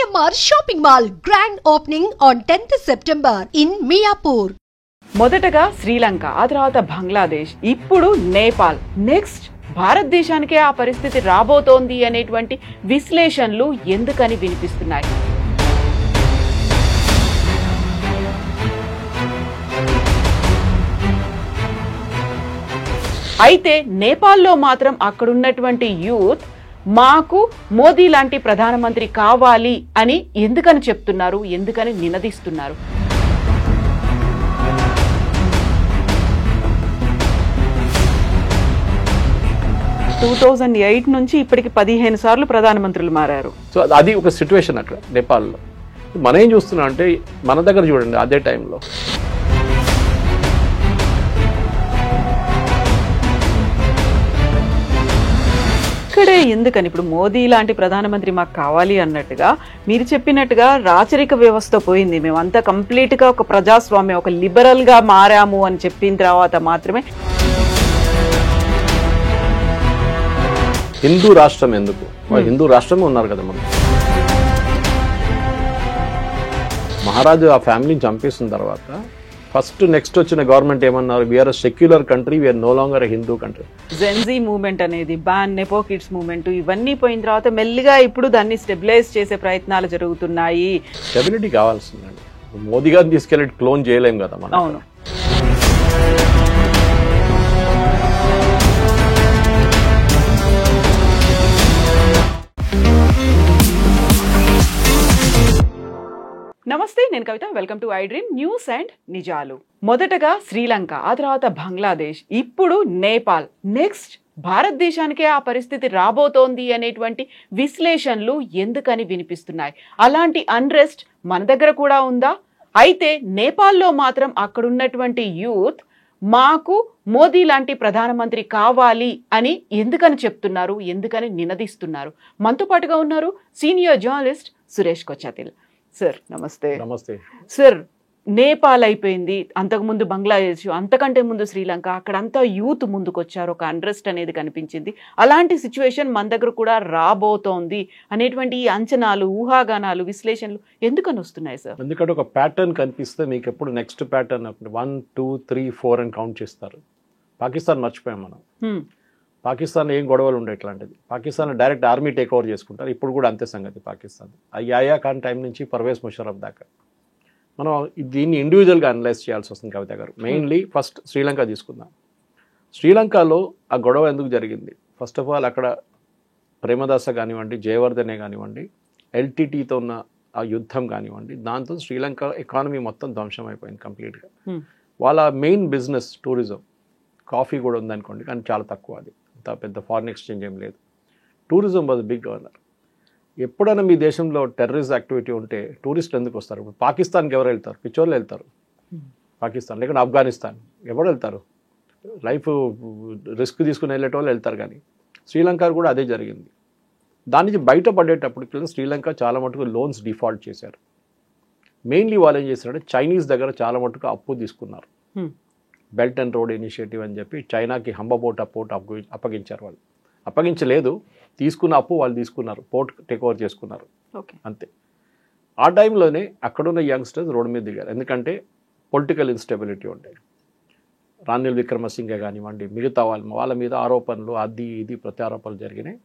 GMR Shopping Mall grand opening on 10th September in Miapur. మొదటగా శ్రీలంక, ఆ తర్వాత బంగ్లాదేశ్, ఇప్పుడు నేపాల్. నెక్స్ట్ భారతదేశానికే ఆ పరిస్థితి రాబోతోంది అనేటువంటి విశ్లేషణలు ఎందుకని వినిపిస్తున్నాయి? అయితే నేపాల్లో మాత్రం అక్కడున్నటువంటి యూత్ మాకు మోదీ లాంటి ప్రధానమంత్రి కావాలి అని ఎందుకని చెప్తున్నారు, ఎందుకని నినదిస్తున్నారు? నుంచి ఇప్పటికి 15 సార్లు ప్రధానమంత్రులు మారారు. సో అది ఒక సిచ్యువేషన్ అక్కడ నేపాల్లో. మనం ఏం చూస్తున్నాం అంటే మన దగ్గర చూడండి, అదే టైంలో ఇక్కడే ఎందుకని ఇప్పుడు మోదీ లాంటి ప్రధానమంత్రి మాకు కావాలి అన్నట్టుగా మీరు చెప్పినట్టుగా రాచరిక వ్యవస్థ పోయింది, మేమంతా కంప్లీట్గా ఒక ప్రజాస్వామ్యం, ఒక లిబరల్గా మారాము అని చెప్పిన తర్వాత మాత్రమే హిందూ రాష్ట్రం ఎందుకు, హిందూ రాష్ట్రమే ఉన్నారు కదా. మనం మహారాజు ఆ ఫ్యామిలీని చంపేసిన తర్వాత ఫస్ట్ నెక్స్ట్ వచ్చిన గవర్నమెంట్ ఏమన్నారు, we are secular country, we are no longer Hindu country. Gen Z movement అనేది, బ్యాన్ నెపో కిడ్స్ మూవ్మెంట్, ఇవన్నీ పోయిన తర్వాత మెల్లిగా ఇప్పుడు దాన్ని స్టెబిలైజ్ చేసే ప్రయత్నాలు జరుగుతున్నాయి. స్టెబిలిటీ కావాల్సిందండి. మోదీ గారిని తీసుకెళ్ళి క్లోన్ చేయలేం కదా మనం. అవును. నమస్తే, నేను Kavitha. Welcome to iDream news and నిజాలు. మొదటగా శ్రీలంక, ఆ తర్వాత బంగ్లాదేశ్, ఇప్పుడు నేపాల్. నెక్స్ట్ భారతదేశానికే ఆ పరిస్థితి రాబోతోంది అనేటువంటి విశ్లేషణలు ఎందుకని వినిపిస్తున్నాయి? అలాంటి అన్రెస్ట్ మన దగ్గర కూడా ఉందా? అయితే నేపాల్లో మాత్రం అక్కడున్నటువంటి యూత్ మాకు మోదీ లాంటి ప్రధానమంత్రి కావాలి అని ఎందుకని చెప్తున్నారు, ఎందుకని నినదిస్తున్నారు? మనతో పాటుగా ఉన్నారు senior journalist Suresh Kochattil. Sir నమస్తే. నమస్తే సార్, నేపాల్ అయిపోయింది, అంతకుముందు బంగ్లాదేశ్, అంతకంటే ముందు శ్రీలంక, అక్కడంతా యూత్ ముందుకు వచ్చారు, ఒక అన్రెస్ట్ అనేది కనిపించింది. అలాంటి సిచ్యువేషన్ మన దగ్గర కూడా రాబోతోంది అనేటువంటి ఈ అంచనాలు, ఊహాగానాలు, విశ్లేషణలు ఎందుకని వస్తున్నాయి సార్? ఎందుకంటే ఒక ప్యాటర్న్ కనిపిస్తే మీకు ఎప్పుడు నెక్స్ట్ ప్యాటర్న్ 1, 2, 3, 4 అని కౌంట్ చేస్తారు. పాకిస్తాన్ మర్చిపోయాం మనం. పాకిస్తాన్ ఏం గొడవలు ఉండే ఇట్లాంటిది. Pakistan direct army take over చేసుకుంటారు. ఇప్పుడు కూడా అంతే సంగతి పాకిస్తాన్. యాయా ఖాన్ టైం నుంచి పర్వేజ్ ముషరఫ్ దాకా మనం దీన్ని ఇండివిజువల్గా అనలైజ్ చేయాల్సి వస్తుంది కవిత గారు. మెయిన్లీ ఫస్ట్ శ్రీలంక తీసుకుందాం. శ్రీలంకలో ఆ గొడవ ఎందుకు జరిగింది? ఫస్ట్ ఆఫ్ ఆల్ అక్కడ ప్రేమదాస కానివ్వండి, జయవర్ధనే కానివ్వండి, ఎల్టీటీతో ఉన్న ఆ యుద్ధం కానివ్వండి, దాంతో శ్రీలంక ఎకానమీ మొత్తం ధ్వంసం అయిపోయింది కంప్లీట్గా. వాళ్ళ మెయిన్ బిజినెస్ టూరిజం. కాఫీ కూడా ఉందనుకోండి, కానీ చాలా తక్కువ. అది అంత పెద్ద ఫారిన్ ఎక్స్చేంజ్ ఏం లేదు. Tourism was big governor. ఎప్పుడైనా మీ దేశంలో టెర్రరిస్ట్ యాక్టివిటీ ఉంటే టూరిస్టులు ఎందుకు వస్తారు? ఇప్పుడు పాకిస్తాన్కి ఎవరు వెళ్తారు? పిచ్చోళ్ళు వెళ్తారు పాకిస్తాన్, లేకుంటే ఆఫ్ఘనిస్తాన్. ఎవరు వెళ్తారు? లైఫ్ రిస్క్ తీసుకుని వెళ్ళేటోళ్ళు వెళ్తారు. కానీ శ్రీలంక కూడా అదే జరిగింది. దాని నుంచి బయటపడేటప్పటికి శ్రీలంక చాలా మటుకు లోన్స్ డిఫాల్ట్ చేశారు. మెయిన్లీ వాళ్ళు ఏం చేశారంటే చైనీస్ దగ్గర చాలా మటుకు అప్పు తీసుకున్నారు. బెల్ట్ అండ్ రోడ్ ఇనిషియేటివ్ అని చెప్పి చైనాకి హంబపోర్ట్ అప్పగించారు. వాళ్ళు అప్పగించలేదు, తీసుకున్న అప్పు వాళ్ళు తీసుకున్నారు, పోర్ట్ టేక్ ఓవర్ చేసుకున్నారు. అంతే. ఆ టైంలోనే అక్కడున్న యంగ్స్టర్స్ రోడ్డు మీద దిగారు. ఎందుకంటే పొలిటికల్ ఇన్స్టెబిలిటీ ఉంటాయి. రానిల్ విక్రమసింఘే కానివ్వండి, మిగతా వాళ్ళ మీద ఆరోపణలు, అది ఇది ప్రత్యారోపణలు జరిగినాయి.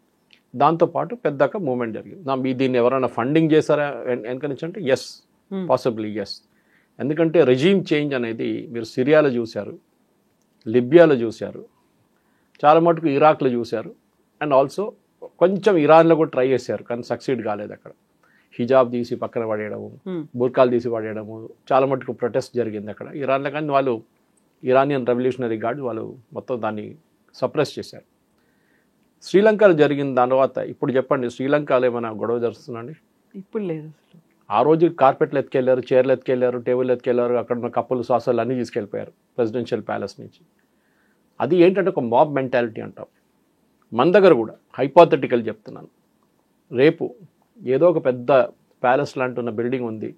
దాంతోపాటు పెద్దగా మూవ్మెంట్ జరిగింది. దీన్ని ఎవరైనా ఫండింగ్ చేశారా ఎన్కరేజ్ అంటే ఎస్, పాసిబ్లీ ఎస్. ఎందుకంటే రెజీమ్ చేంజ్ అనేది మీరు సిరియాలో చూశారు, లిబియాలో చూశారు, చాలా మటుకు ఇరాక్లో చూశారు, అండ్ ఆల్సో కొంచెం ఇరాన్లో కూడా ట్రై చేశారు, కానీ సక్సీడ్ కాలేదు. అక్కడ హిజాబ్ తీసి పక్కన పడేయడము, బుర్కాలు తీసి పడేయడము, చాలా మటుకు ప్రొటెస్ట్ జరిగింది అక్కడ ఇరాన్లో. కానీ వాళ్ళు ఇరానియన్ రెవల్యూషనరీ గార్డ్ వాళ్ళు మొత్తం దాన్ని సప్రెస్ చేశారు. శ్రీలంకలో జరిగిన తర్వాత ఇప్పుడు చెప్పండి, శ్రీలంకలో ఏమైనా గొడవ జరుగుతుందండి? ఇప్పుడు లేదు. ఆ రోజు కార్పెట్లు ఎత్తుకెళ్ళారు, చైర్లు ఎత్తుకెళ్ళారు, టేబుల్ ఎత్తుకెళ్ళారు, అక్కడ ఉన్న కప్పులు సాసాలు అన్నీ తీసుకెళ్ళిపోయారు ప్రెసిడెన్షియల్ ప్యాలెస్ నుంచి. అది ఏంటంటే ఒక మాబ్ మెంటాలిటీ అంటాం. మన దగ్గర కూడా హైపోథెటికల్ చెప్తున్నాను, రేపు ఏదో ఒక పెద్ద ప్యాలెస్ లాంటి ఉన్న బిల్డింగ్ ఉంది,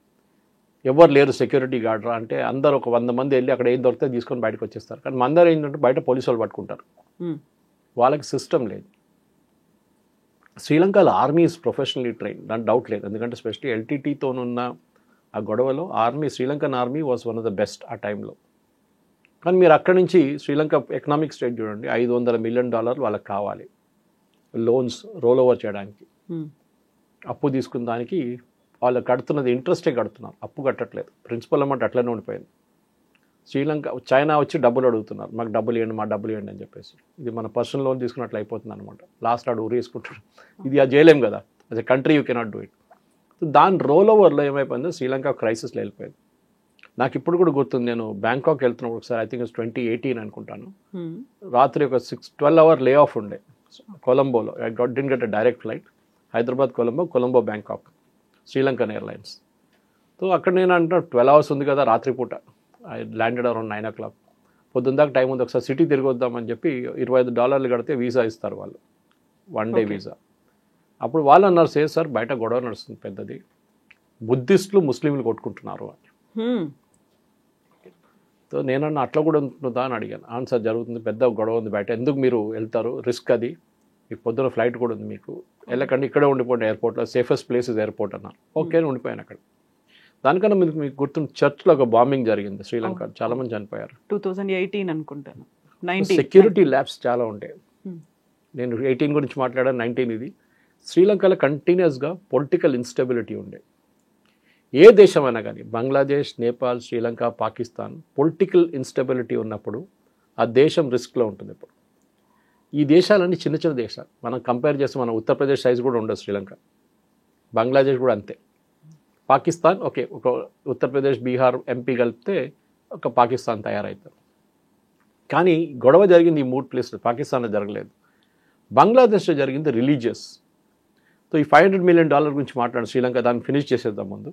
ఎవరు లేరు సెక్యూరిటీ గార్డ్రా అంటే అందరు ఒక 100 మంది వెళ్ళి అక్కడ ఏం దొరికితే తీసుకొని బయటకు వచ్చేస్తారు. కానీ మందరు ఏంటంటే బయట పోలీసు వాళ్ళు పట్టుకుంటారు. వాళ్ళకి సిస్టమ్ లేదు. శ్రీలంకలో ఆర్మీ ఈజ్ ప్రొఫెషనలీ ట్రైన్, దాని డౌట్ లేదు. ఎందుకంటే స్పెషల్లీ ఎల్టీటీతోనున్న ఆ గొడవలో army, Sri Lankan army was one of the best ఆ టైంలో. కానీ మీరు అక్కడి నుంచి శ్రీలంక ఎకనామిక్ స్టేట్ చూడండి, $500 మిలియన్ వాళ్ళకి కావాలి లోన్స్ రోల్ ఓవర్ చేయడానికి. అప్పు తీసుకున్న దానికి వాళ్ళు కడుతున్నది ఇంట్రెస్టే కడుతున్నారు, అప్పు కట్టట్లేదు. ప్రిన్సిపల్ అమౌంట్ అట్లనే ఉండిపోయింది. శ్రీలంక, చైనా వచ్చి డబ్బులు అడుగుతున్నారు, మాకు డబ్బులు ఇవ్వండి, మా డబ్బులు ఇవ్వండి అని చెప్పేసి. ఇది మన పర్సనల్ లోన్ తీసుకున్నట్లు అయిపోతుంది అనమాట. లాస్ట్ ఆడు ఊరేసుకుంటాడు. ఇది ఆ చేయలేం కదా, as a country you cannot do it. దాని రోల్ ఓవర్లో ఏమైపోయిందో శ్రీలంక క్రైసిస్లో వెళ్ళిపోయింది. నాకు ఇప్పుడు కూడా గుర్తుంది, నేను బ్యాంకాక్ వెళ్తున్నప్పుడు ఒకసారి, ఐ థింక్ 2018 అనుకుంటాను, రాత్రి ఒక 12 అవర్ లే ఆఫ్ ఉండే కొలంబోలో. I didn't get a direct flight, Hyderabad Colombo Bangkok, Sri Lankan airlines. So అక్కడ నేను అంటున్నా 12 అవర్స్ ఉంది కదా రాత్రిపూట. I landed around 9 o'clock. పొద్దున్న దాకా టైం ఉంది, ఒకసారి సిటీ తిరిగి వద్దామని చెప్పి $25 కడితే వీసా ఇస్తారు వాళ్ళు, 1 day వీసా. అప్పుడు వాళ్ళు అన్నారు, సార్ బయట గొడవ నడుస్తుంది పెద్దది, బుద్ధిస్టులు ముస్లింలు కొట్టుకుంటున్నారు అని. సో నేనన్నా అట్లా కూడా ఉంటుందా అని అడిగాను. అవును సార్ జరుగుతుంది, పెద్ద గొడవ ఉంది బయట, ఎందుకు మీరు వెళ్తారు, రిస్క్ అది, మీకు పొద్దున ఫ్లైట్ కూడా ఉంది, మీకు వెళ్ళకండి, ఇక్కడే ఉండిపోండి ఎయిర్పోర్ట్లో, సేఫెస్ట్ ప్లేస్ ఇస్ ఎయిర్పోర్ట్ అన్నారు. ఓకే అని ఉండిపోయాను అక్కడ. దానికన్నా మీకు గుర్తుంది, చర్చ్లో ఒక బాంబింగ్ జరిగింది శ్రీలంక, చాలా మంది చనిపోయారు. 2018 అనుకుంటాను. సెక్యూరిటీ ల్యాబ్స్ చాలా ఉంటాయి. నేను 18 గురించి మాట్లాడాను, 19 ఇది. శ్రీలంకలో కంటిన్యూస్గా పొలిటికల్ ఇన్స్టెబిలిటీ ఉండే. ఏ దేశమైనా కానీ, బంగ్లాదేశ్, నేపాల్, శ్రీలంక, పాకిస్తాన్, పొలిటికల్ ఇన్స్టెబిలిటీ ఉన్నప్పుడు ఆ దేశం రిస్క్లో ఉంటుంది. ఇప్పుడు ఈ దేశాలన్నీ చిన్న చిన్న దేశాలు, మనం కంపేర్ చేస్తే మన ఉత్తరప్రదేశ్ సైజ్ కూడా ఉండదు శ్రీలంక, బంగ్లాదేశ్ కూడా అంతే. పాకిస్తాన్ ఓకే, ఒక ఉత్తరప్రదేశ్, బీహార్, ఎంపీ కలిపితే ఒక పాకిస్తాన్ తయారవుతారు. కానీ గొడవ జరిగింది ఈ 3 ప్లేస్లు, పాకిస్తాన్లో జరగలేదు. బంగ్లాదేశ్లో జరిగింది రిలీజియస్. సో ఈ $500 మిలియన్ గురించి మాట్లాడిన శ్రీలంక, దాన్ని ఫినిష్ చేసేద్దాం ముందు.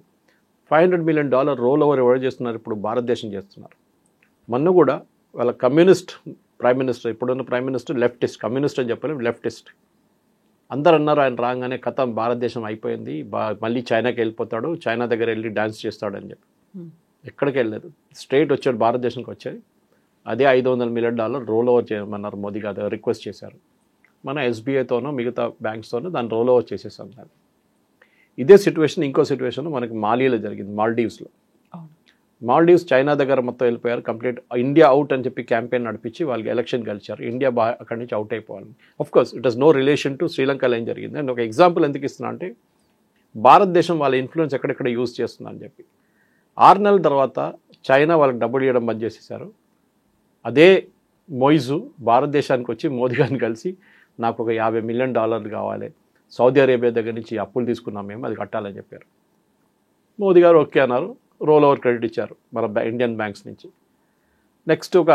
$500 మిలియన్ రోల్ ఓవర్ ఎవరు చేస్తున్నారు, ఇప్పుడు భారతదేశం చేస్తున్నారు. మొన్న కూడా వాళ్ళ కమ్యూనిస్ట్ ప్రైమ్ మినిస్టర్, ఇప్పుడున్న ప్రైమ్ మినిస్టర్ లెఫ్టిస్ట్, కమ్యూనిస్ట్ అని చెప్పలేము, లెఫ్టిస్ట్. అందరు అన్నారు ఆయన రాగానే కథం భారతదేశం అయిపోయింది, మళ్ళీ చైనాకి వెళ్ళిపోతాడు, చైనా దగ్గర వెళ్ళి డ్యాన్స్ చేస్తాడని చెప్పి. ఎక్కడికి వెళ్ళలేదు, స్ట్రైట్ వచ్చాడు భారతదేశంకి వచ్చాడు. అదే $500 మిలియన్ రోల్ ఓవర్ చేయమన్నారు మోదీ గారు, రిక్వెస్ట్ చేశారు. మన ఎస్బీఐతోనో మిగతా బ్యాంక్స్తోనో దాన్ని రోల్ ఓవర్ చేసేసాం. దాన్ని ఇదే సిచ్యువేషన్ ఇంకో సిచ్యువేషన్ మనకి మాలియాలో జరిగింది, మాల్డీవ్స్లో. మాల్డీవ్స్ చైనా దగ్గర మొత్తం వెళ్ళిపోయారు, కంప్లీట్ ఇండియా అవుట్ అని చెప్పి క్యాంపెయిన్ నడిపించి వాళ్ళకి ఎలక్షన్ గెలిచారు. ఇండియా అక్కడి నుంచి అవుట్ అయిపోవాలి. Of course it has no relation to శ్రీలంకలో ఏం జరిగింది. అండ్ ఒక ఎగ్జాంపుల్ ఎందుకు ఇస్తున్నా అంటే, భారతదేశం వాళ్ళ ఇన్ఫ్లుయెన్స్ ఎక్కడెక్కడ యూజ్ చేస్తుందని చెప్పి. 6 నెలల తర్వాత చైనా వాళ్ళకి డబ్బులు ఇవ్వడం బంద్ చేసేసారు. అదే మొయిజు భారతదేశానికి వచ్చి మోదీ గారిని కలిసి, నాకు ఒక $50 మిలియన్ కావాలి, సౌదీ అరేబియా దగ్గర నుంచి అప్పులు తీసుకున్నాం మేము, అది కట్టాలని చెప్పారు. మోదీ గారు ఓకే అన్నారు, రోల్ ఓవర్ క్రెడిట్ ఇచ్చారు మన ఇండియన్ బ్యాంక్స్ నుంచి. నెక్స్ట్ ఒక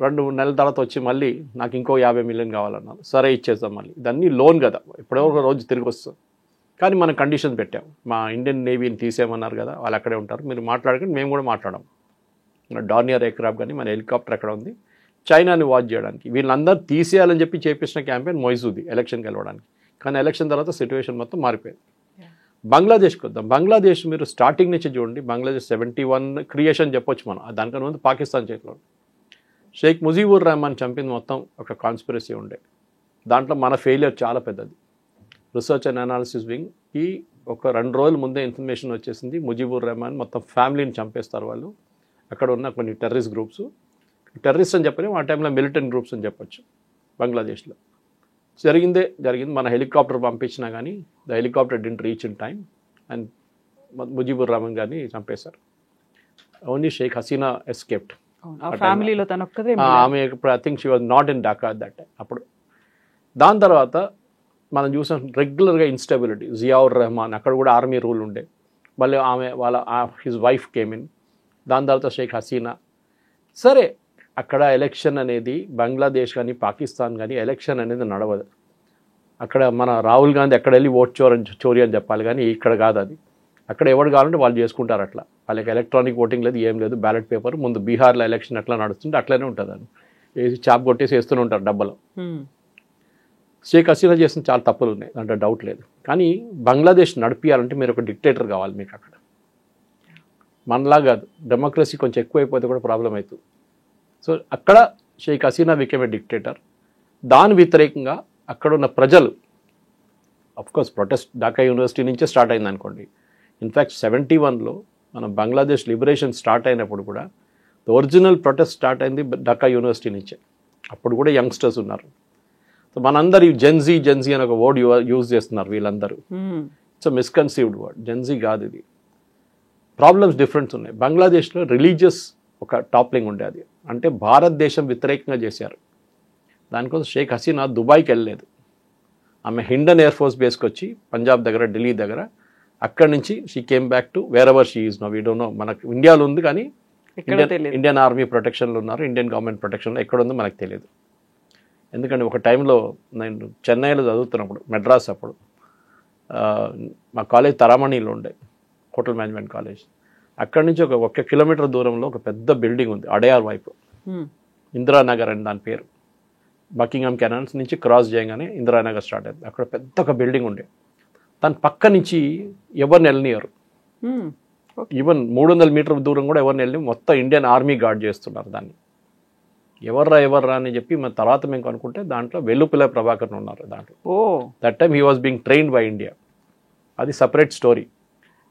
2 నెలల తర్వాత వచ్చి మళ్ళీ నాకు ఇంకో $50 మిలియన్ కావాలన్నారు. సరే ఇచ్చేద్దాం, మళ్ళీ ఇదన్నీ లోన్ కదా, ఎప్పుడో ఒక రోజు తిరిగి వస్తాం. కానీ మనం కండిషన్ పెట్టాం, మా ఇండియన్ నేవీని తీసేయమన్నారు కదా, వాళ్ళు అక్కడే ఉంటారు, మీరు మాట్లాడకండి, మేము కూడా మాట్లాడాం. డార్నియర్ ఎయిర్క్రాఫ్ట్ కానీ మన హెలికాప్టర్ అక్కడ ఉంది, చైనాని వాచ్ చేయడానికి. వీళ్ళందరూ తీసేయాలని చెప్పి చేపించిన క్యాంపెయిన్ మొయిజుది ఎలక్షన్ గెలవడానికి. కానీ ఎలక్షన్ తర్వాత సిచ్యువేషన్ మొత్తం మారిపోయింది. బంగ్లాదేశ్కి వద్దాం. బంగ్లాదేశ్ మీరు స్టార్టింగ్ నుంచి చూడండి, బంగ్లాదేశ్ 71 క్రియేషన్ చెప్పొచ్చు మనం, దానికన్నా ముందు పాకిస్తాన్ చేతిలో. షేక్ ముజీబుర్ రెహమాన్ చంపింది మొత్తం ఒక కాన్స్పిరసీ ఉండే. దాంట్లో మన ఫెయిలియర్ చాలా పెద్దది. రీసెర్చ్ అండ్ అనాలిసిస్ వింగ్కి ఒక 2 రోజుల ముందే ఇన్ఫర్మేషన్ వచ్చేసింది, ముజీబుర్ రెహమాన్ మొత్తం ఫ్యామిలీని చంపేస్తారు వాళ్ళు. అక్కడ ఉన్న కొన్ని టెర్రరిస్ట్ గ్రూప్స్, టెర్రరిస్ట్ అని చెప్పలేము, ఆ టైంలో మిలిటెంట్ గ్రూప్స్ అని చెప్పొచ్చు. బంగ్లాదేశ్లో జరిగింది. మన హెలికాప్టర్ పంపించినా కానీ the helicopter didn't reach in time and Mujibur Rahman గారిని చంపేశారు. Only Sheikh Hasina escaped. ఫ్యామిలీలో తన ఒక్కదే, ఆమె I think she was not in Dhaka at that time. అప్పుడు దాని తర్వాత మనం చూసాం రెగ్యులర్గా ఇన్స్టెబిలిటీ. జియావుర్ రెహమాన్, అక్కడ కూడా ఆర్మీ రూల్ ఉండే, మళ్ళీ ఆమె వాళ్ళ హిజ్ వైఫ్ కేమ్ ఇన్. దాని తర్వాత షేక్ హసీనా. సరే అక్కడ ఎలక్షన్ అనేది బంగ్లాదేశ్ కానీ పాకిస్తాన్ కానీ ఎలక్షన్ అనేది నడవదు. అక్కడ మన రాహుల్ గాంధీ అక్కడ వెళ్ళి ఓట్ చోరీ అని చెప్పాలి, కానీ ఇక్కడ కాదు అది. అక్కడ ఎవరు కావాలంటే వాళ్ళు చేసుకుంటారు అట్లా. వాళ్ళకి ఎలక్ట్రానిక్ ఓటింగ్ లేదు, ఏం లేదు, బ్యాలెట్ పేపర్. ముందు బీహార్లో ఎలక్షన్ ఎట్లా నడుస్తుంటే అట్లనే ఉంటుంది, అని వేసి చాప్ కొట్టేసి వేస్తూనే ఉంటారు డబ్బలో. షేక్ హసీనా చేసిన చాలా తప్పులు ఉన్నాయి, అంటే డౌట్ లేదు. కానీ బంగ్లాదేశ్ నడిపియాలంటే మీరు ఒక డిక్టేటర్ కావాలి మీకు అక్కడ. మనలా కాదు, డెమోక్రసీ కొంచెం ఎక్కువైపోతే కూడా ప్రాబ్లం అవుతుంది. సో అక్కడ Sheikh Hasina became a dictator. దాని వ్యతిరేకంగా అక్కడున్న ప్రజలు కోర్స్ ప్రొటెస్ట్ ఢాకా యూనివర్సిటీ నుంచే స్టార్ట్ అయింది అనుకోండి. ఇన్ఫ్యాక్ట్ 71లో మన బంగ్లాదేశ్ లిబరేషన్ స్టార్ట్ అయినప్పుడు కూడా ఒరిజినల్ ప్రొటెస్ట్ స్టార్ట్ అయింది ఢాకా యూనివర్సిటీ నుంచే. అప్పుడు కూడా యంగ్స్టర్స్ ఉన్నారు. సో మనందరూ ఈ జెన్జీ అని ఒక వర్డ్ యూజ్ చేస్తున్నారు వీళ్ళందరూ. It's మిస్కన్సీవ్డ్ word. జెన్జీ కాదు ఇది. ప్రాబ్లమ్స్ డిఫరెంట్స్ ఉన్నాయి. బంగ్లాదేశ్లో రిలీజియస్ ఒక టాప్లింగ్ ఉండేది, అంటే భారతదేశం వ్యతిరేకంగా చేశారు. దానికోసం షేక్ హసీనా దుబాయ్కి వెళ్ళలేదు. ఆమె హిండన్ ఎయిర్ ఫోర్స్ బేస్కి వచ్చి పంజాబ్ దగ్గర, ఢిల్లీ దగ్గర, అక్కడి నుంచి she came back to wherever she is know. We don't know. మనకు ఇండియాలో ఉంది కానీ ఇండియన్ ఆర్మీ ప్రొటెక్షన్లో ఉన్నారు, ఇండియన్ గవర్నమెంట్ ప్రొటెక్షన్లో ఎక్కడ ఉందో మనకు తెలియదు. ఎందుకంటే ఒక టైంలో నేను చెన్నైలో చదువుతున్నప్పుడు, మెడ్రాస్ అప్పుడు, మా కాలేజ్ తరామణిలో ఉండే, హోటల్ మేనేజ్మెంట్ కాలేజ్. అక్కడి నుంచి ఒక కిలోమీటర్ దూరంలో ఒక పెద్ద బిల్డింగ్ ఉంది అడయార్ వైపు, ఇందిరానగర్ అని దాని పేరు. బకింగ్హామ్ కెనాల్స్ నుంచి క్రాస్ చేయగానే ఇందిరానగర్ స్టార్ట్ అయింది. అక్కడ పెద్ద ఒక బిల్డింగ్ ఉండే. దాని పక్క నుంచి ఎవరిని వెళ్ళనియరు. ఈవెన్ 300 మీటర్ల దూరం కూడా ఎవరిని వెళ్ళి, మొత్తం ఇండియన్ ఆర్మీ గార్డ్ చేస్తున్నారు దాన్ని. ఎవర్రా అని చెప్పి మన తర్వాత మేము కనుక్కుంటే దాంట్లో వెల్లుపిల్ల ప్రభాకర్ ఉన్నారు దాంట్లో. That time he was being trained by India. అది సపరేట్ స్టోరీ.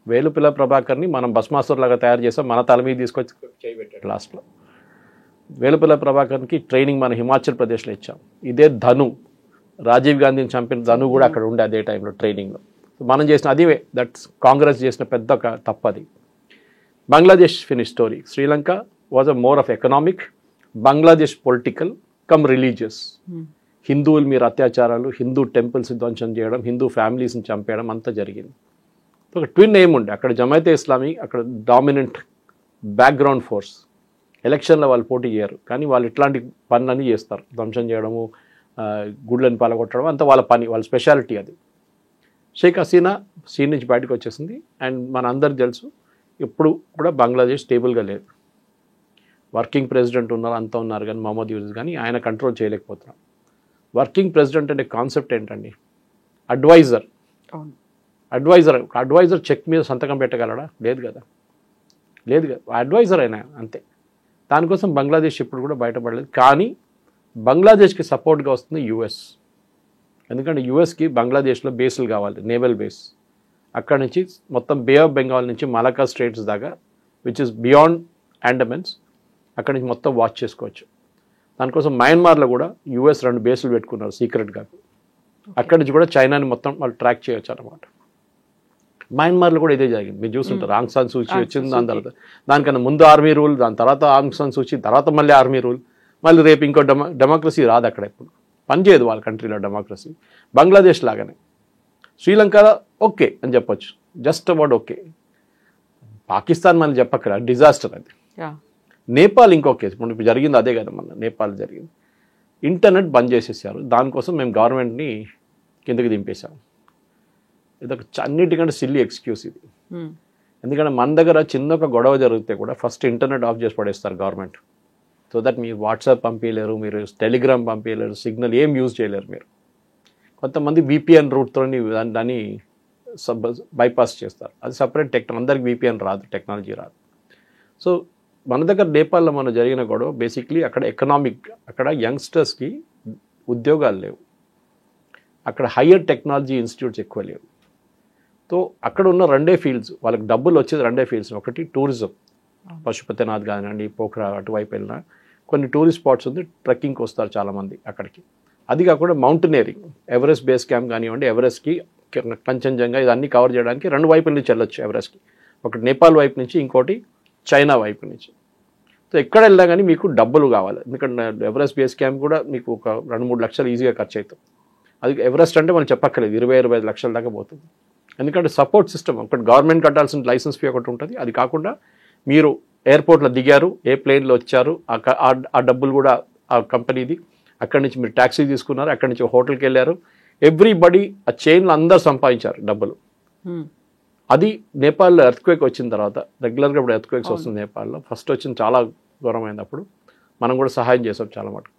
వేలుపిల్ల ప్రభాకర్ని మనం భస్మాసుర్ లాగా తయారు చేసాం, మన తల మీద తీసుకొచ్చి చేయబెట్టాడు లాస్ట్లో. వేలుపిల్ల ప్రభాకర్కి ట్రైనింగ్ మన హిమాచల్ ప్రదేశ్లో ఇచ్చాం. ఇదే ధను, రాజీవ్ గాంధీని చంపిన ధను కూడా అక్కడ ఉండే అదే టైంలో ట్రైనింగ్లో. మనం చేసిన అది దట్స్ కాంగ్రెస్ చేసిన పెద్ద ఒక తప్పది. Bangladesh finish story. Sri Lanka was a more of economic, Bangladesh political come religious. హిందువుల మీద అత్యాచారాలు, హిందూ టెంపుల్స్ ధ్వంసం చేయడం, హిందూ ఫ్యామిలీస్ని చంపేయడం అంతా జరిగింది. ఒక ట్విన్ ఏం ఉండే అక్కడ, జమాయతే ఇస్లామీ అక్కడ డామినెంట్ బ్యాక్గ్రౌండ్ ఫోర్స్. ఎలక్షన్లో వాళ్ళు పోటీ చేయరు, కానీ వాళ్ళు ఇట్లాంటి పనులన్నీ చేస్తారు. ధ్వంసం చేయడము, గుడ్లను పాలగొట్టడం అంతా వాళ్ళ పని, వాళ్ళ స్పెషాలిటీ అది. షేక్ హసీనా సీన్ నుంచి బయటకు వచ్చేసింది. అండ్ మన అందరికి తెలుసు ఇప్పుడు కూడా బంగ్లాదేశ్ స్టేబుల్గా లేదు. వర్కింగ్ ప్రెసిడెంట్ ఉన్నారు, అంతా ఉన్నారు, కానీ మహమ్మద్ యూసుఫ్ కానీ ఆయన కంట్రోల్ చేయలేకపోతున్నారు. వర్కింగ్ ప్రెసిడెంట్ అంటే కాన్సెప్ట్ ఏంటండి? అడ్వైజర్. అడ్వైజర్ చెక్ మీద సంతకం పెట్టగలడా? లేదు కదా. అడ్వైజర్ అయినా అంతే. దానికోసం బంగ్లాదేశ్ ఇప్పుడు కూడా బయటపడలేదు. కానీ బంగ్లాదేశ్కి సపోర్ట్గా వస్తుంది యుఎస్. ఎందుకంటే యుఎస్కి బంగ్లాదేశ్లో బేస్లు కావాలి, నేవల్ బేస్. అక్కడ నుంచి మొత్తం బే ఆఫ్ బెంగాల్ నుంచి మలకా స్ట్రేట్స్ దాకా, విచ్ ఇస్ బియాండ్ అండమాన్స్, అక్కడి నుంచి మొత్తం వాచ్ చేసుకోవచ్చు. దానికోసం మయన్మార్లో కూడా యుఎస్ 2 బేసులు పెట్టుకున్నారు సీక్రెట్గా. అక్కడి నుంచి కూడా చైనాని మొత్తం వాళ్ళు ట్రాక్ చేయొచ్చు అనమాట. మయన్మార్లో కూడా ఇదే జరిగింది. మీరు చూస్తుంటారు, ఆంగ్ సాన్ సూచీ వచ్చింది, దాని తర్వాత దానికన్నా ముందు ఆర్మీ రూల్, దాని తర్వాత ఆంగ్ సాన్ సూచీ, తర్వాత మళ్ళీ ఆర్మీ రూల్, మళ్ళీ రేపు ఇంకో డెమోక్రసీ రాదు అక్కడ. ఎప్పుడు పనిచేయదు వాళ్ళ కంట్రీలో డెమోక్రసీ. బంగ్లాదేశ్ లాగానే. శ్రీలంక ఓకే అని చెప్పొచ్చు, జస్ట్ అబౌట్ ఓకే. పాకిస్తాన్ మనం చెప్పక్కడ డిజాస్టర్ అది. నేపాల్ ఇంకో కేసు, ఇప్పుడు జరిగింది అదే కదా, మన నేపాల్ జరిగింది. ఇంటర్నెట్ బంద్ చేసేసారు. దానికోసం మేము గవర్నమెంట్ని కిందకి దింపేశాం. ఇదొక అన్నిటికంటే సిల్లీ ఎక్స్క్యూజ్ ఇది. ఎందుకంటే మన దగ్గర చిన్న ఒక గొడవ జరిగితే కూడా ఫస్ట్ ఇంటర్నెట్ ఆఫ్ చేసి పడేస్తారు గవర్నమెంట్. సో దట్ మీరు వాట్సాప్ పంపించలేరు, మీరు టెలిగ్రామ్ పంపించలేరు, సిగ్నల్ ఏం యూజ్ చేయలేరు మీరు. కొంతమంది VPN రూట్తో దాన్ని బైపాస్ చేస్తారు. అది సపరేట్ టెక్నాలజీ. అందరికి VPN రాదు, టెక్నాలజీ రాదు. సో మన దగ్గర నేపాల్లో మన జరిగిన గొడవ బేసిక్లీ అక్కడ ఎకనామిక్. అక్కడ యంగ్స్టర్స్కి ఉద్యోగాలు లేవు, అక్కడ హయ్యర్ టెక్నాలజీ ఇన్స్టిట్యూట్స్ ఎక్కువ లేవు. సో అక్కడ ఉన్న 2 ఫీల్డ్స్, వాళ్ళకి డబ్బులు వచ్చేది 2 ఫీల్డ్స్. ఒకటి టూరిజం, పశుపతినాథ్ కానివ్వండి, పోఖ్రా అటువైపు వెళ్ళినా కొన్ని టూరిస్ట్ స్పాట్స్ ఉంది, ట్రెక్కింగ్కి వస్తారు చాలామంది అక్కడికి. అది కాకుండా మౌంటైనరింగ్, ఎవరెస్ట్ బేస్ క్యాంప్ కానివ్వండి, ఎవరెస్ట్కి, కంచన్జంగా, ఇదన్నీ కవర్ చేయడానికి 2 వైపుల నుంచి వెళ్ళొచ్చు ఎవరెస్ట్కి. ఒకటి నేపాల్ వైపు నుంచి, ఇంకోటి చైనా వైపు నుంచి. సో ఎక్కడ వెళ్ళినా కానీ మీకు డబ్బులు కావాలి. ఎందుకంటే ఎవరెస్ట్ బేస్ క్యాంప్ కూడా మీకు ఒక 2-3 లక్షలు ఈజీగా ఖర్చు అవుతుంది. అది ఎవరెస్ట్ అంటే మనం చెప్పక్కర్లేదు, 20-25 లక్షల దాకా పోతుంది. ఎందుకంటే సపోర్ట్ సిస్టమ్ ఒకటి, గవర్నమెంట్ కట్టాల్సిన లైసెన్స్ ఫీ ఒకటి ఉంటుంది. అది కాకుండా మీరు ఎయిర్పోర్ట్లో దిగారు, ఏ ప్లేన్లో వచ్చారు, ఆ డబ్బులు కూడా ఆ కంపెనీది. అక్కడి నుంచి మీరు ట్యాక్సీ తీసుకున్నారు, అక్కడి నుంచి హోటల్కి వెళ్ళారు, ఎవ్రీబడి ఆ చైన్లో అందరు సంపాదించారు డబ్బులు. అది నేపాల్లో ఎర్త్క్వేక్ వచ్చిన తర్వాత, రెగ్యులర్గా ఇప్పుడు ఎర్త్క్వేక్స్ వస్తుంది నేపాల్లో. ఫస్ట్ వచ్చింది చాలా ఘోరమైంది, అప్పుడు మనం కూడా సహాయం చేసాం చాలా మటుకు.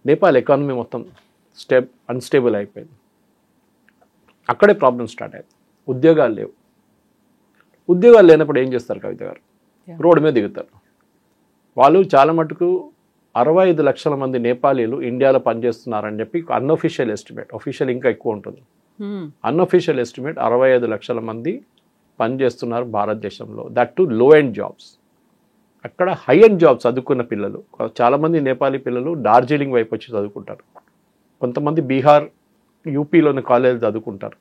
నేపాల్ ఎకానమీ మొత్తం అన్స్టేబుల్ అయిపోయింది. అక్కడే ప్రాబ్లం స్టార్ట్ అయ్యింది. ఉద్యోగాలు లేవు. ఉద్యోగాలు లేనప్పుడు ఏం చేస్తారు కవిత గారు? రోడ్డు మీద దిగుతారు. వాళ్ళు చాలా మటుకు 65 లక్షల మంది నేపాలీలు ఇండియాలో పనిచేస్తున్నారని చెప్పి అన్అఫీషియల్ ఎస్టిమేట్. అఫీషియల్ ఇంకా ఎక్కువ ఉంటుంది. అన్అఫీషియల్ ఎస్టిమేట్ 65 లక్షల మంది పనిచేస్తున్నారు భారతదేశంలో, దట్ టు లో ఎండ్ జాబ్స్. అక్కడ హై ఎండ్ జాబ్స్ చదువుకున్న పిల్లలు చాలామంది నేపాలీ పిల్లలు డార్జిలింగ్ వైపు వచ్చి చదువుకుంటారు, కొంతమంది బీహార్ యూపీలోని కాలేజీలు చదువుకుంటారు.